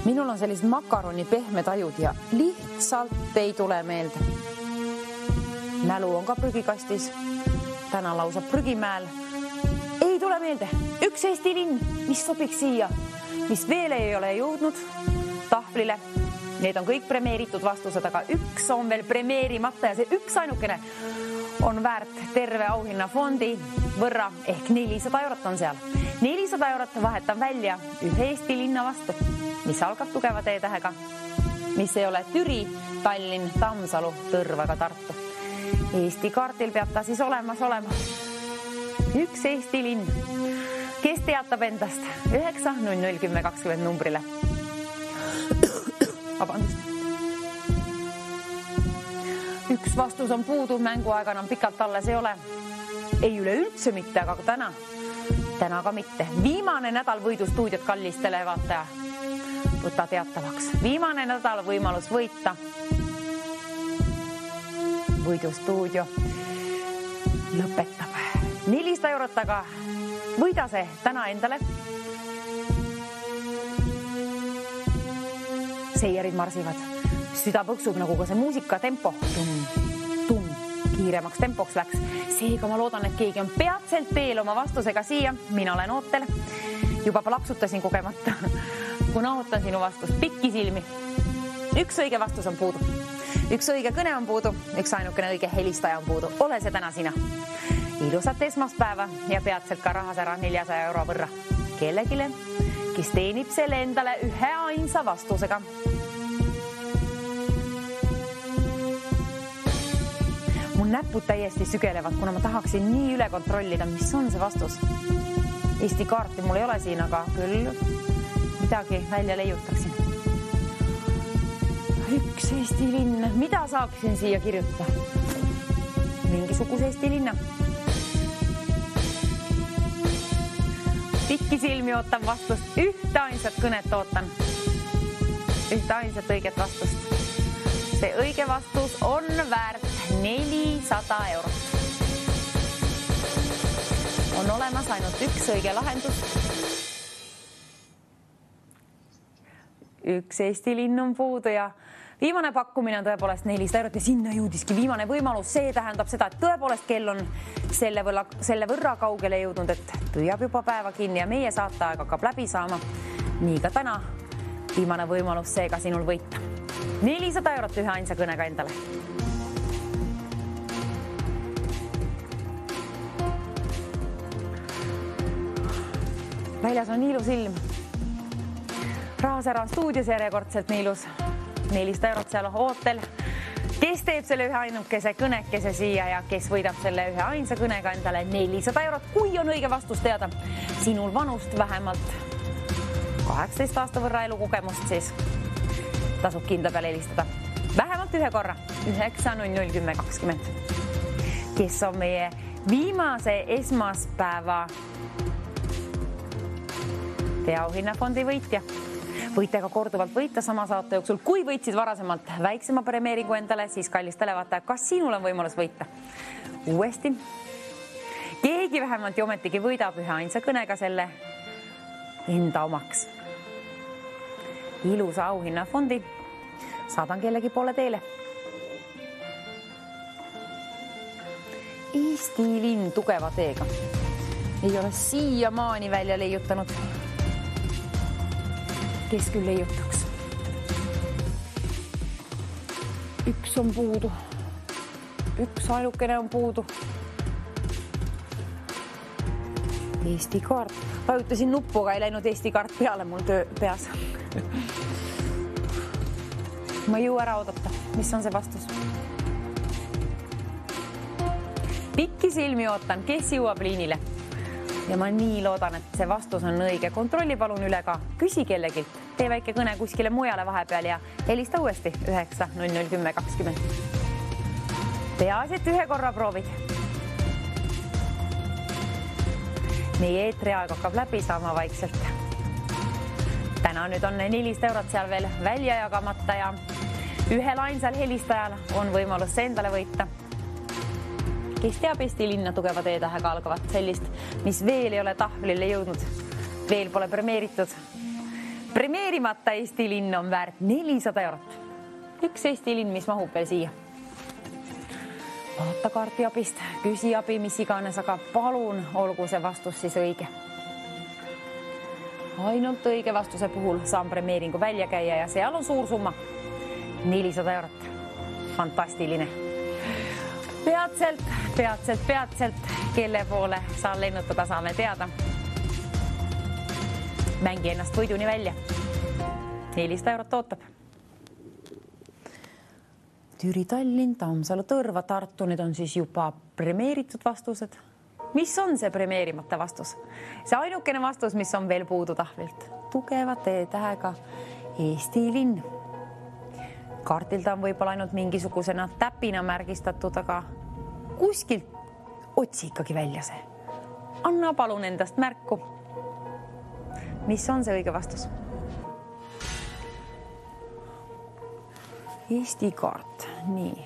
Minul on sellised makaroni pehmed ajud ja lihtsalt ei tule meelde. Mälu on ka prügikastis. Täna lausa prügimäel. Ei tule meelde. Üks Eesti linn, mis sobiks siia, mis veel ei ole jõudnud tahvlile. Need on kõik premeeritud vastused, aga üks on veel premeerimata ja see üks ainukene on väärt terve auhinnafondi võrra ehk 400 eurot on seal. 400 eurot vahetan välja ühe Eesti linna vastu, mis algab tugeva T-tähega, mis ei ole Türi, Tallinn, Tammsalu, Tõrv ega Tartu. Eesti kaardil peab ta siis olemas olema. Üks Eesti linn, kes teatab endast 9001020 numbrile. Vabandust. Üks vastus on puudu, mänguaega enam pikalt alles ei ole. Ei üleüldse mitte, aga täna ka mitte. Viimane nädal võidustuudiot kallis televaataja. Võta teatavaks. Viimane nädal võimalus võita. Võidustuudio lõpetab 400 eurot, aga võida see täna endale. Seierid marsivad. Süda põksub nagu ka see muusika tempo. Tum. Kiiremaks tempoks läks. Seega ma loodan, et keegi on peatselt teel oma vastusega siia. Mina olen ootel. Juba plaksutasin kogemata. Kuna ootan sinu vastust pikki silmi. Üks õige vastus on puudu. Üks õige kõne on puudu. Üks ainukene õige helistaja on puudu. Ole see täna sina. Ilusat esmaspäeva ja peatselt ka rahasära 400 euro võrra. Kellegile, kes teenib selle endale ühe ainsa vastusega. Mun näpud täiesti sügelevad, kuna ma tahaksin nii üle kontrollida, mis on see vastus. Eesti kaarti mul ei ole siin, aga küll midagi välja leiutaksin. Üks Eesti linn. Mida saaksin siia kirjutada? Mingisuguse Eesti linna. Pikki silmi ootan vastust. Ühte ainsat kõnet ootan. Ühte ainsat õiget vastust. See õige vastus on väärt 400 eurot. On olemas ainult üks õige lahendus. Üks Eesti linn on puudu ja viimane pakkumine on tõepoolest 400 eurot ja sinna jõudiski viimane võimalus. See tähendab seda, et tõepoolest kell on selle võrra kaugele jõudnud, et püüab juba päeva kinni ja meie saateaeg hakkab läbi saama. Nii ka täna viimane võimalus seega sinul võita. 400 eurot ühe ainsa kõnega endale. Väljas on ilus ilm. Rahasära on stuudios järjekordselt nii ilus. 400 eurot seal ootel. Kes teeb selle ühe ainukese kõnekese siia ja kes võidab selle ühe ainsa kõnega endale 400 eurot, kui on õige vastus teada. Sinul vanust vähemalt 18 aasta võrra elukogemust, siis tasub kindla peale helistada. Vähemalt ühe korra 9001020. Kes on meie viimase esmaspäeva auhinnafondi võitja. Võite ka korduvalt võita sama saate jooksul. Kui võitsid varasemalt väiksema premeeringu endale, siis kallis televaataja, kas sinul on võimalus võita? Uuesti. Keegi vähemalt ju ometigi võidab ühe ainsa kõnega selle enda omaks. Ilusa auhinnafondi saadan kellegi poole teele. Eesti linn tugeva teega. Ei ole siiamaani välja leiutanud. Kes küll leiutaks? Üks on puudu. Üks ainukene on puudu. Eesti kaart. Vajutasin nuppuga, ei läinud Eesti kaart peale mul peas. Ma ei jõu ära oodata. Mis on see vastus? Pikki silmi ootan, kes jõuab liinile. Ja ma nii loodan, et see vastus on õige. Kontrolli palun üle ka. Küsi kellegilt. Tee väike kõne kuskile mujale vahepeal ja helista uuesti 9001020. Peaasi, et ühe korra proovid. Meie eetriaeg hakkab läbi saama vaikselt. Täna nüüd on 400 eurot seal veel välja jagamata ja ühel ainsal helistajal on võimalus see endale võita. Kes teab Eesti linna tugeva T-tähega algavat sellist, mis veel ei ole tahvlile jõudnud, veel pole premeeritud. Premeerimata Eesti linn on väärt 400 eurot. Üks Eesti linn, mis mahub veel siia. Vaata kaarti abist, küsi abi, mis iganes, aga palun olgu see vastus siis õige. Ainult õige vastuse puhul saan premeeringu välja käia ja seal on suur summa. 400 eurot. Fantastiline. Peatselt, kelle poole saan lennutada, saame teada. Mängi ennast võiduni välja. 400 eurot ootab. Türi, Tallinn, Tammsalu, Tõrva, Tartu, need on siis juba premeeritud vastused. Mis on see premeerimata vastus? See ainukene vastus, mis on veel puudu tahvilt. Tugeva T-tähega Eesti linn. Kaartilta on võib-olla ainult mingisugusena täpina märgistatud, aga kuskilt otsi ikkagi välja see. Anna palun endast märku. Mis on see õige vastus? Eesti kaart, nii.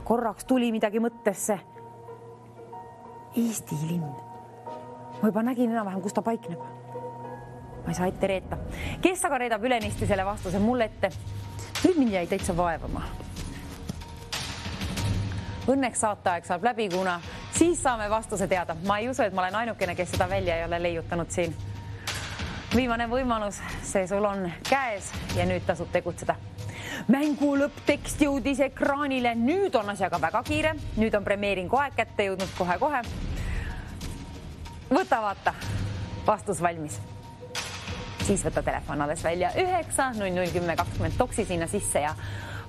Korraks tuli midagi mõttesse. Eesti linn. Ma juba nägin enam-vähem, kus ta paikneb. Ma ei saa ette reeta. Kes aga reedab ülenisti selle vastuse mulle ette? Nüüd mind jäi täitsa vaevama. Õnneks saateaeg saab läbi, kuna siis saame vastuse teada. Ma ei usu, et ma olen ainukene, kes seda välja ei ole leiutanud siin. Viimane võimalus, see sul on käes ja nüüd tasub tegutseda. Mängu lõpptekst jõudis ekraanile. Nüüd on asjaga väga kiire. Nüüd on premeeringu aeg kätte jõudnud kohe-kohe. Võta vaata, vastus valmis. Siis võta telefon alles välja 9-00-10-20 toksi sinna sisse ja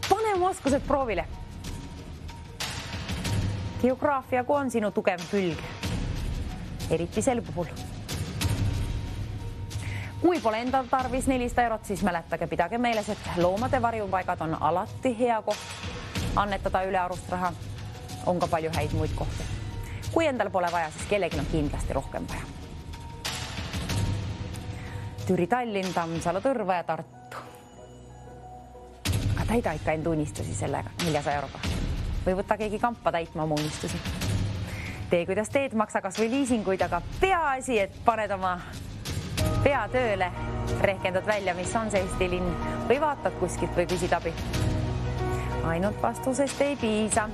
pane oma oskused proovile. Geograafia, kui on sinu tugev külg, eriti sel puhul. Kui pole endal tarvis 400 eurot, siis mäletage, pidage meeles, et loomade varjupaigad on alati hea koht. Annetada üle arust raha on ka palju häid muid kohti. Kui endal pole vaja, siis kellegi on kindlasti rohkem vaja. Türi, Tallinn, Tammsalu, Tõrva ja Tartu. Aga täida ikka end unistusi sellega 400 euroga. Või võta keegi kampa täitma oma unistusi. Tee, kuidas teed, maksa kas või liisinguid, aga peaasi, et paned oma pea tööle, rehkendad välja, mis on see Eesti linn või vaatad kuskilt või küsid abi. Ainult vastusest ei piisa.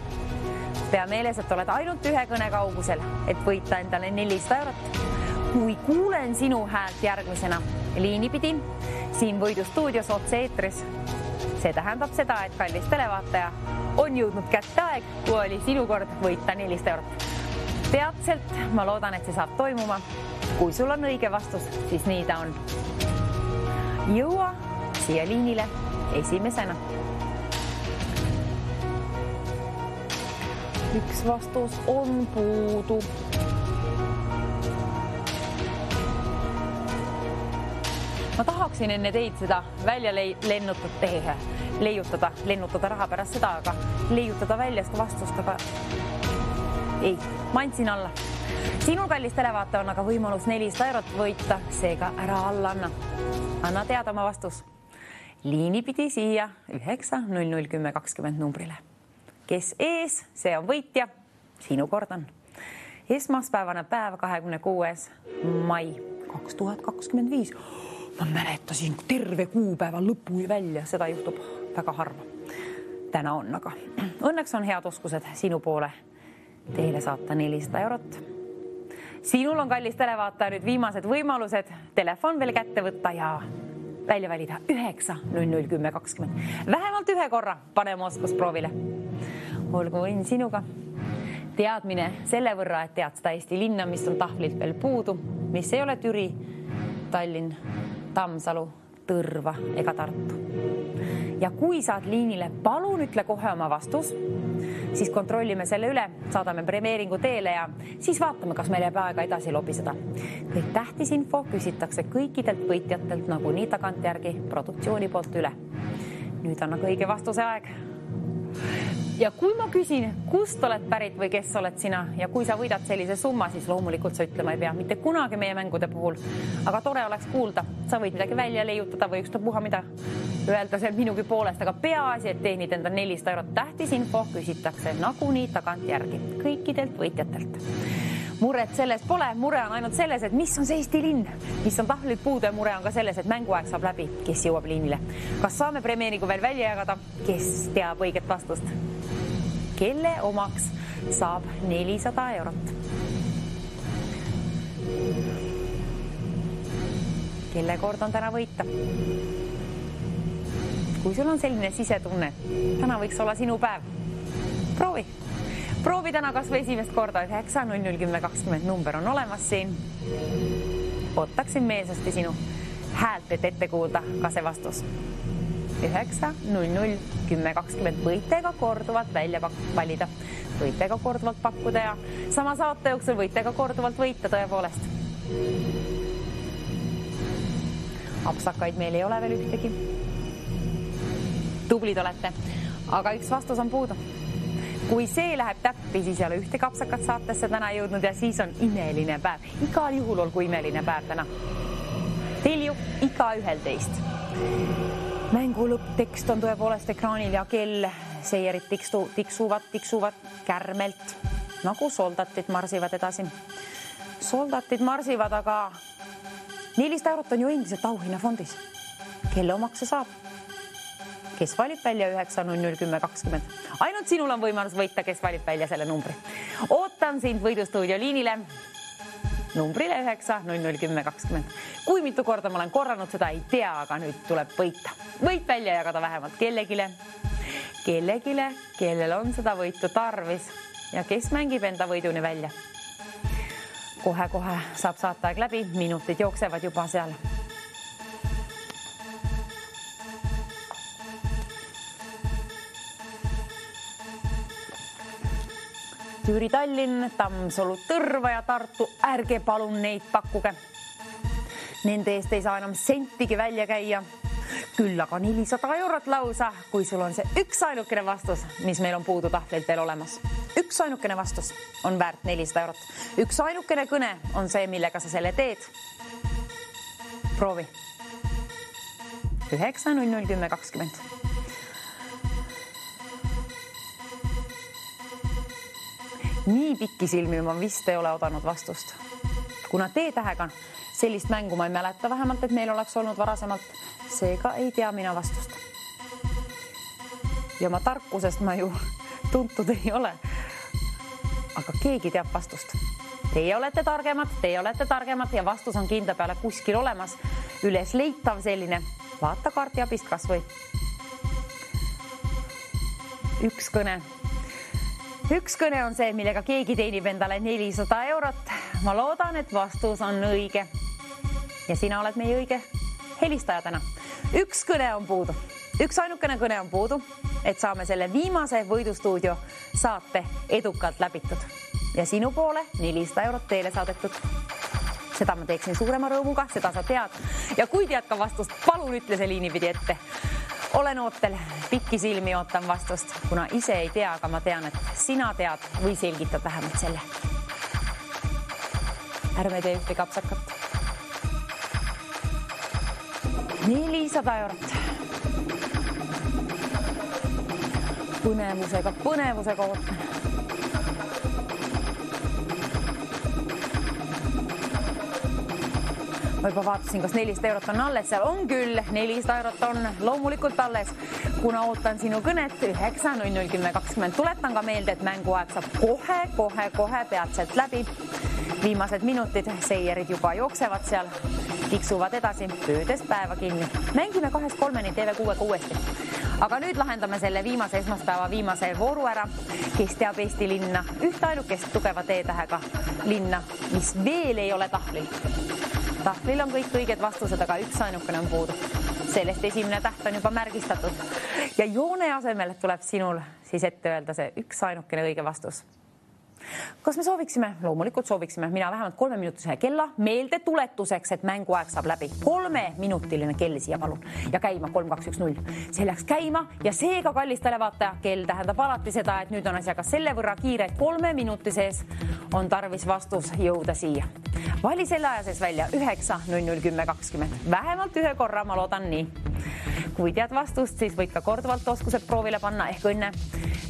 Pea meeles, et oled ainult ühe kõne kaugusel, et võita endale 400 eurot. Kui kuulen sinu häält järgmisena liinipidi, siin võidustuudios otse eetris, see tähendab seda, et kallis televaataja on jõudnud kätte aeg, kui oli sinu kord võita 400 eurot. Peatselt, ma loodan, et see saab toimuma. Kui sul on õige vastus, siis nii ta on. Jõua siia liinile esimesena. Üks vastus on puudu. Ma tahaksin enne teid seda välja lennutada raha pärast seda, aga leiutada välja seda vastust, aga ei, ma andsin alla. Sinul, kallis televaataja, on aga võimalus 400 eurot võita, seega ära alla anna. Anna teada oma vastus. Liinipidi siia 9-00-10-20 numbrile. Kes ees, see on võitja. Sinu kord on. Esmaspäevane päev 26. mai 2025. Ma mäletasin terve kuupäeva lõpuni välja. Seda juhtub väga harva. Täna on aga. Õnneks on head oskused sinu poole teile saata 400 eurot. Sinul on, kallis televaataja, nüüd viimased võimalused telefon veel kätte võtta ja välja valida 9-00-10-20. Vähemalt ühe korra paneme oskusproovile. Olgu õnn sinuga. Teadmine selle võrra, et tead seda Eesti linna, mis on tahvlilt veel puudu, mis ei ole Türi, Tallinn, Tammsalu, Tõrva ega Tartu. Ja kui saad liinile, palun ütle kohe oma vastus, siis kontrollime selle üle, saadame premeeringu teele ja siis vaatame, kas meil jääb aega edasi lobiseda. Kõik tähtis info küsitakse kõikidelt võitjatelt nagunii tagantjärgi produktsiooni poolt üle. Nüüd on aga õige vastuse aeg. Ja kui ma küsin, kust oled pärit või kes oled sina ja kui sa võidad sellise summa, siis loomulikult sa ütlema ei pea mitte kunagi meie mängude puhul. Aga tore oleks kuulda, sa võid midagi välja leiutada või ükstapuha mida öelda see minugi poolest, aga peaasi, et teenid enda 400 eurot. Tähtis info küsitakse nagunii tagantjärgi kõikidelt võitjatelt. Muret selles pole, mure on ainult selles, et mis on see Eesti linn, mis on tahvlid puudu ja mure on ka selles, et mänguaeg saab läbi, kes jõuab liinile. Kas saame premeerigu veel välja jagada, kes teab õiget vastust? Kelle omaks saab 400 eurot? Kelle kord on täna võita? Kui sul on selline sisetunne, täna võiks olla sinu päev. Proovi täna kas või esimest korda 9.00.10.20 number on olemas siin. Ootaksin meelsasti sinu häält, et ette kuulda ka see vastus. 9.00.10.20 võite ka korduvalt välja valida. Võite ka korduvalt pakkuda ja sama saate jooksul võite ka korduvalt võita tõepoolest. Apsakaid meil ei ole veel ühtegi. Tublid olete, aga üks vastus on puudu. Kui see läheb täppi, siis ei ole ühte kapsakat saatesse täna jõudnud ja siis on imeline päev. Igal juhul olgu imeline päev täna. Teil ju iga ühel teist. Mängu lõpptekst on tõepoolest ekraanil ja kell seierid tiksuvad kärmelt, nagu soldatid marsivad edasi. Soldatid marsivad, aga 400 eurot on ju endiselt auhinnafondis. Kelle omaks see saab? Kes valib välja 9.00.10.20? Ainult sinul on võimalus võita, kes valib välja selle numbri. Ootan sind võidustuudio liinile numbrile 9.00.10.20. Kui mitu korda ma olen korranud, seda ei tea, aga nüüd tuleb võita. Võit välja jagada vähemalt kellelegi, kellel on seda võitu tarvis ja kes mängib enda võiduni välja. Kohe saab saateaeg läbi, minutid jooksevad juba seal. Türi Tallinn, Tammsalu, Tõrva ja Tartu, ärge palun neid pakkuge. Nende eest ei saa enam sentigi välja käia. Küll aga 400 eurot lausa, kui sul on see üks ainukene vastus, mis meil on puudu tahvlilt veel olemas. Üks ainukene vastus on väärt 400 eurot. Üks ainukene kõne on see, millega sa selle teed. Proovi. 9.00.10.20. Nii pikki silmi ma vist ei ole odanud vastust. Kuna T-tähega sellist mängu ma ei mäleta vähemalt, et meil oleks olnud varasemalt, seega ei tea mina vastust. Ja ma tarkusest ma ju tuntud ei ole. Aga keegi teab vastust. Teie olete targemad ja vastus on kindla peale kuskil olemas. Üles leitav selline. Vaata kaarti abist kas või. Üks kõne on see, millega keegi teenib endale 400 eurot. Ma loodan, et vastus on õige. Ja sina oled meie õige helistaja täna. Üks kõne on puudu. Üks ainukene kõne on puudu, et saame selle viimase võidustuudio saate edukalt läbitud. Ja sinu poole 400 eurot teile saadetud. Seda ma teeksin suurema rõõmuga, seda sa tead. Ja kui tead ka vastust, palun ütle see liinipidi ette. Olen ootel, pikki silmi ootan vastust, kuna ise ei tea, aga ma tean, et sina tead või selgitad vähemalt selle. Ärme tee ühte kapsakat. 400 eurot. Põnevusega ootan. Ma juba vaatasin, kas 400 eurot on alles. Seal on küll, 400 eurot on loomulikult alles, kuna ootan sinu kõnet 9.00.10.20. Tuletan ka meelde, et mänguaeg saab kohe peatselt läbi. Viimased minutid, seierid juba jooksevad seal, tiksuvad edasi, pöödes päeva kinni. Mängime 2-3 TV6 uuesti. Aga nüüd lahendame selle viimase esmaspäeva viimase vooru ära, kes teab Eesti linna, ühte ainukest tugeva T-tähega linna, mis veel ei ole tahvlil. Tahvlil on kõik õiged vastused, aga üks ainukene on puudu. Sellest esimene täht on juba märgistatud. Ja joone asemel tuleb sinul siis ette öelda see üks ainukene õige vastus. Kas me sooviksime? Loomulikult sooviksime. Mina vähemalt 3-minutisele kella meelde tuletuseks, et mänguaeg saab läbi. 3-minutiline kell siia palun. Ja käima 3-2-1-0. See läks käima ja seega kallis televaataja kell tähendab alati seda, et nüüd on asjaga selle võrra kiire, et 3 minuti sees on tarvis vastus jõuda siia. Vali selle aja sees välja 9.00.10.20. Vähemalt ühe korra, ma loodan nii. kui tead vastust, siis võid ka korduvalt oskused proovile panna ehk õnne.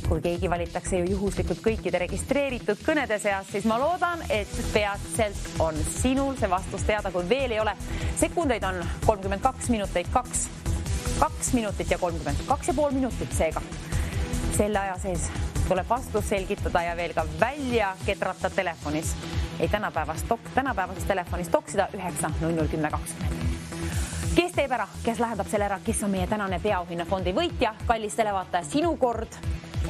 Kui keegi valitakse ju juhuslikult kõikide registreeritud kõnede seas, siis ma loodan, et peatselt on sinul see vastus teada, kui veel ei ole. Sekundeid on 32 minutit, 2 minutit ja 2,5 minutit seega. Selle aja sees tuleb vastus selgitada ja veel ka välja ketrata telefonis. Ei tänapäevases telefonis toksida 9.00.10.20. Kes teeb ära, kes lähendab selle ära, kes on meie tänane peaauhinnafondi võitja? Kallis televaataja, sinu kord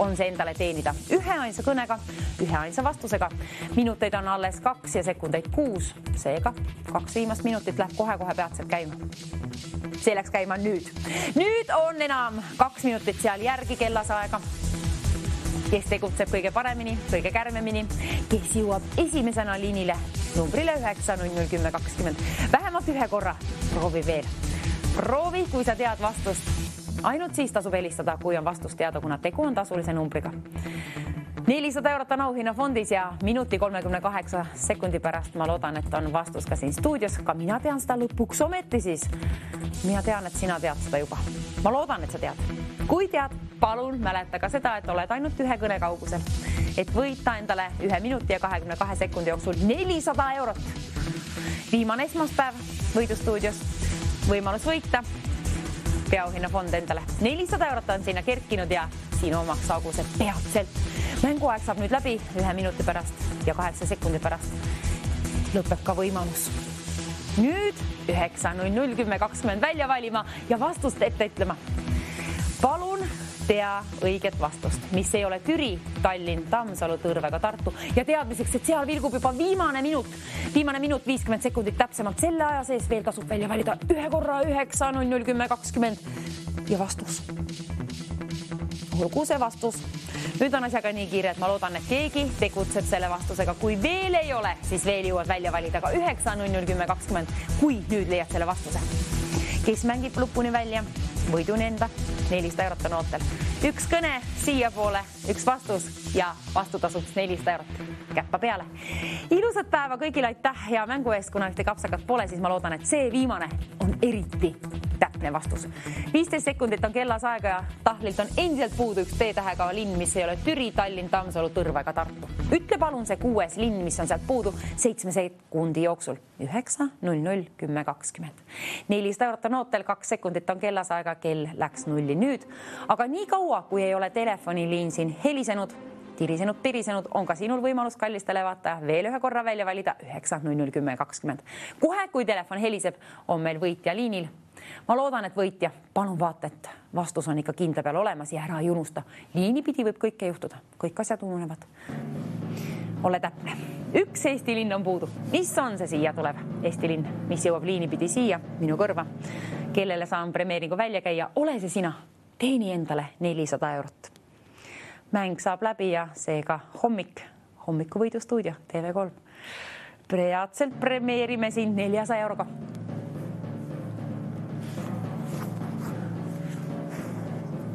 on see endale teenida üheainsa kõnega, üheainsa vastusega. Minuteid on alles 2 ja sekundeid 6, seega 2 viimast minutit läheb kohe peatselt käima. See läks käima nüüd. Nüüd on enam 2 minutit seal järgi kellasaega. Kes tegutseb kõige paremini, kõige kärmemini, kes jõuab esimesena liinile numbrile 9.00.10.20. Vähemalt ühe korra. Proovi veel. Proovi, kui sa tead vastust. Ainult siis tasub helistada, kui on vastus teada, kuna tegu on tasulise numbriga. 400 eurot on auhinnafondis ja minuti 38 sekundi pärast ma loodan, et on vastus ka siin stuudios. Ka mina tean seda lõpuks ometi siis. Mina tean, et sina tead seda juba. Ma loodan, et sa tead. Kui tead, palun mäleta ka seda, et oled ainult ühe kõne kaugusel. Et võita endale 1 minuti ja 22 sekundi jooksul 400 eurot. Viimane esmaspäev võidustuudios. Võimalus võita. Peaauhinnafond endale 400 eurot on sinna kerkinud ja sinu omaks saagu see peatselt. Mänguaeg saab nüüd läbi 1 minuti pärast ja 8 sekundi pärast. Lõpeb ka võimalus. Nüüd 9.00.10.20 välja valima ja vastust ette ütlema. Palun tea õiget vastust, mis ei ole Türi, Tallinn, Tammsalu, Tõrve ega Tartu. Ja teadmiseks, et seal vilgub juba viimane minut 50 sekundit täpsemalt. Selle aja sees veel tasub välja valida ühe korra 9.00.10.20 ja vastus. Olgu see vastus. Nüüd on asjaga nii kiire, et ma loodan, et keegi tegutseb selle vastusega. Kui veel ei ole, siis veel jõuad välja valida ka 9.00.10.20, kui nüüd leiad selle vastuse. Kes mängib lõpuni välja? Võiduni enda 400 eurot on ootel. Üks kõne siia poole, üks vastus ja vastutasuks 400 eurot. Käppa peale. Ilusat päeva kõigile, aitäh ja mängu eest, kuna ühte kapsakat pole, siis ma loodan, et see viimane on eriti täpne vastus. 15 sekundit on kellas aega ja tahlilt on endiselt puudu üks T-tähega linn, mis ei ole Türi, Tallinn, Tammsalu, Tõrve ega Tartu. Ütle palun see 6. linn, mis on sealt puudu 7 sekundi jooksul. 9.00.10.20. 400 eurot on ootel, 2 sekundit on kellas aega, kell läks nulli nüüd. Aga nii kaua, kui ei ole telefoniliin siin helisenud, tirisenud, on ka sinul võimalus, kallis televaataja, veel ühe korra välja valida 9.00.10.20. Kohe, kui telefon heliseb, on meil võitja liinil. Ma loodan, et võitja, palun vaata, et vastus on ikka kindla peal olemas ja ära ei unusta. Liini pidi võib kõike juhtuda, kõik asjad ununevad. Ole täpne. Üks Eesti linn on puudu. Mis on see siia tulev Eesti linn, mis jõuab liini pidi siia, minu kõrva, kellele saan premeeringu välja käia? Ole see sina, teeni endale 400 eurot. Mäng saab läbi ja seega hommikuvõidustuudio TV3. Peatselt premeerime siin 400 euroga.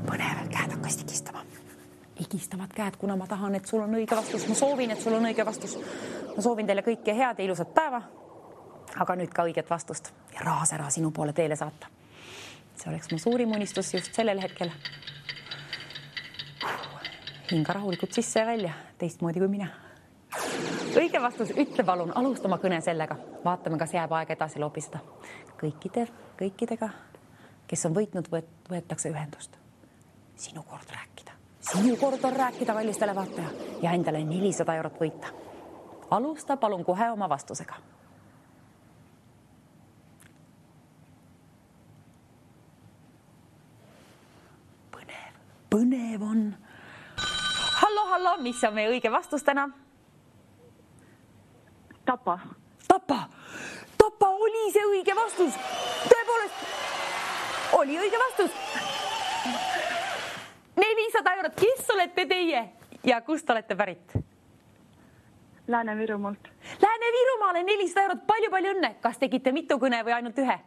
Põnev, käed hakkas higistama. Higistavad käed, kuna ma tahan, et sul on õige vastus. Ma soovin, et sul on õige vastus. Ma soovin teile kõike head ja ilusat päeva, aga nüüd ka õiget vastust ja rahas ära sinu poole teele saata. See oleks mu suurim unistus just sellel hetkel. Hinga rahulikult sisse ja välja, teistmoodi kui mina. Õige vastus, ütle palun, alustama kõne sellega. Vaatame, kas jääb aeg edasi loopiseda. Kõikidega, kes on võitnud, võetakse ühendust. Sinu kord rääkida. Sinu kord on rääkida, kallis televaataja, ja endale 400 eurot võita. Alusta palun kohe oma vastusega. Põnev on. Hallo, mis on meie õige vastus täna? Tapa. Tapa oli see õige vastus. Tõepoolest, oli õige vastus. 400 eurot, kes olete teie ja kust olete pärit? Lääne-Virumaalt. Lääne-Virumaale 400 eurot, palju õnne. Kas tegite mitu kõne või ainult ühe?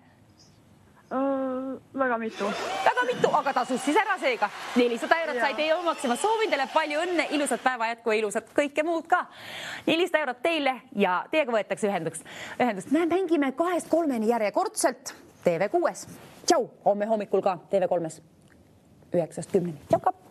Väga mitu, aga tasus siis ära seega. 400 eurot sai teie omaks ja ma soovin teile palju õnne, ilusat päeva jätku ja ilusat kõike muud ka. 400 eurot teile ja teiega võetakse ühendust. Me mängime 2-3 järjekordselt TV6. tšau, homme hommikul ka TV3-s 9-10. Tšau ka!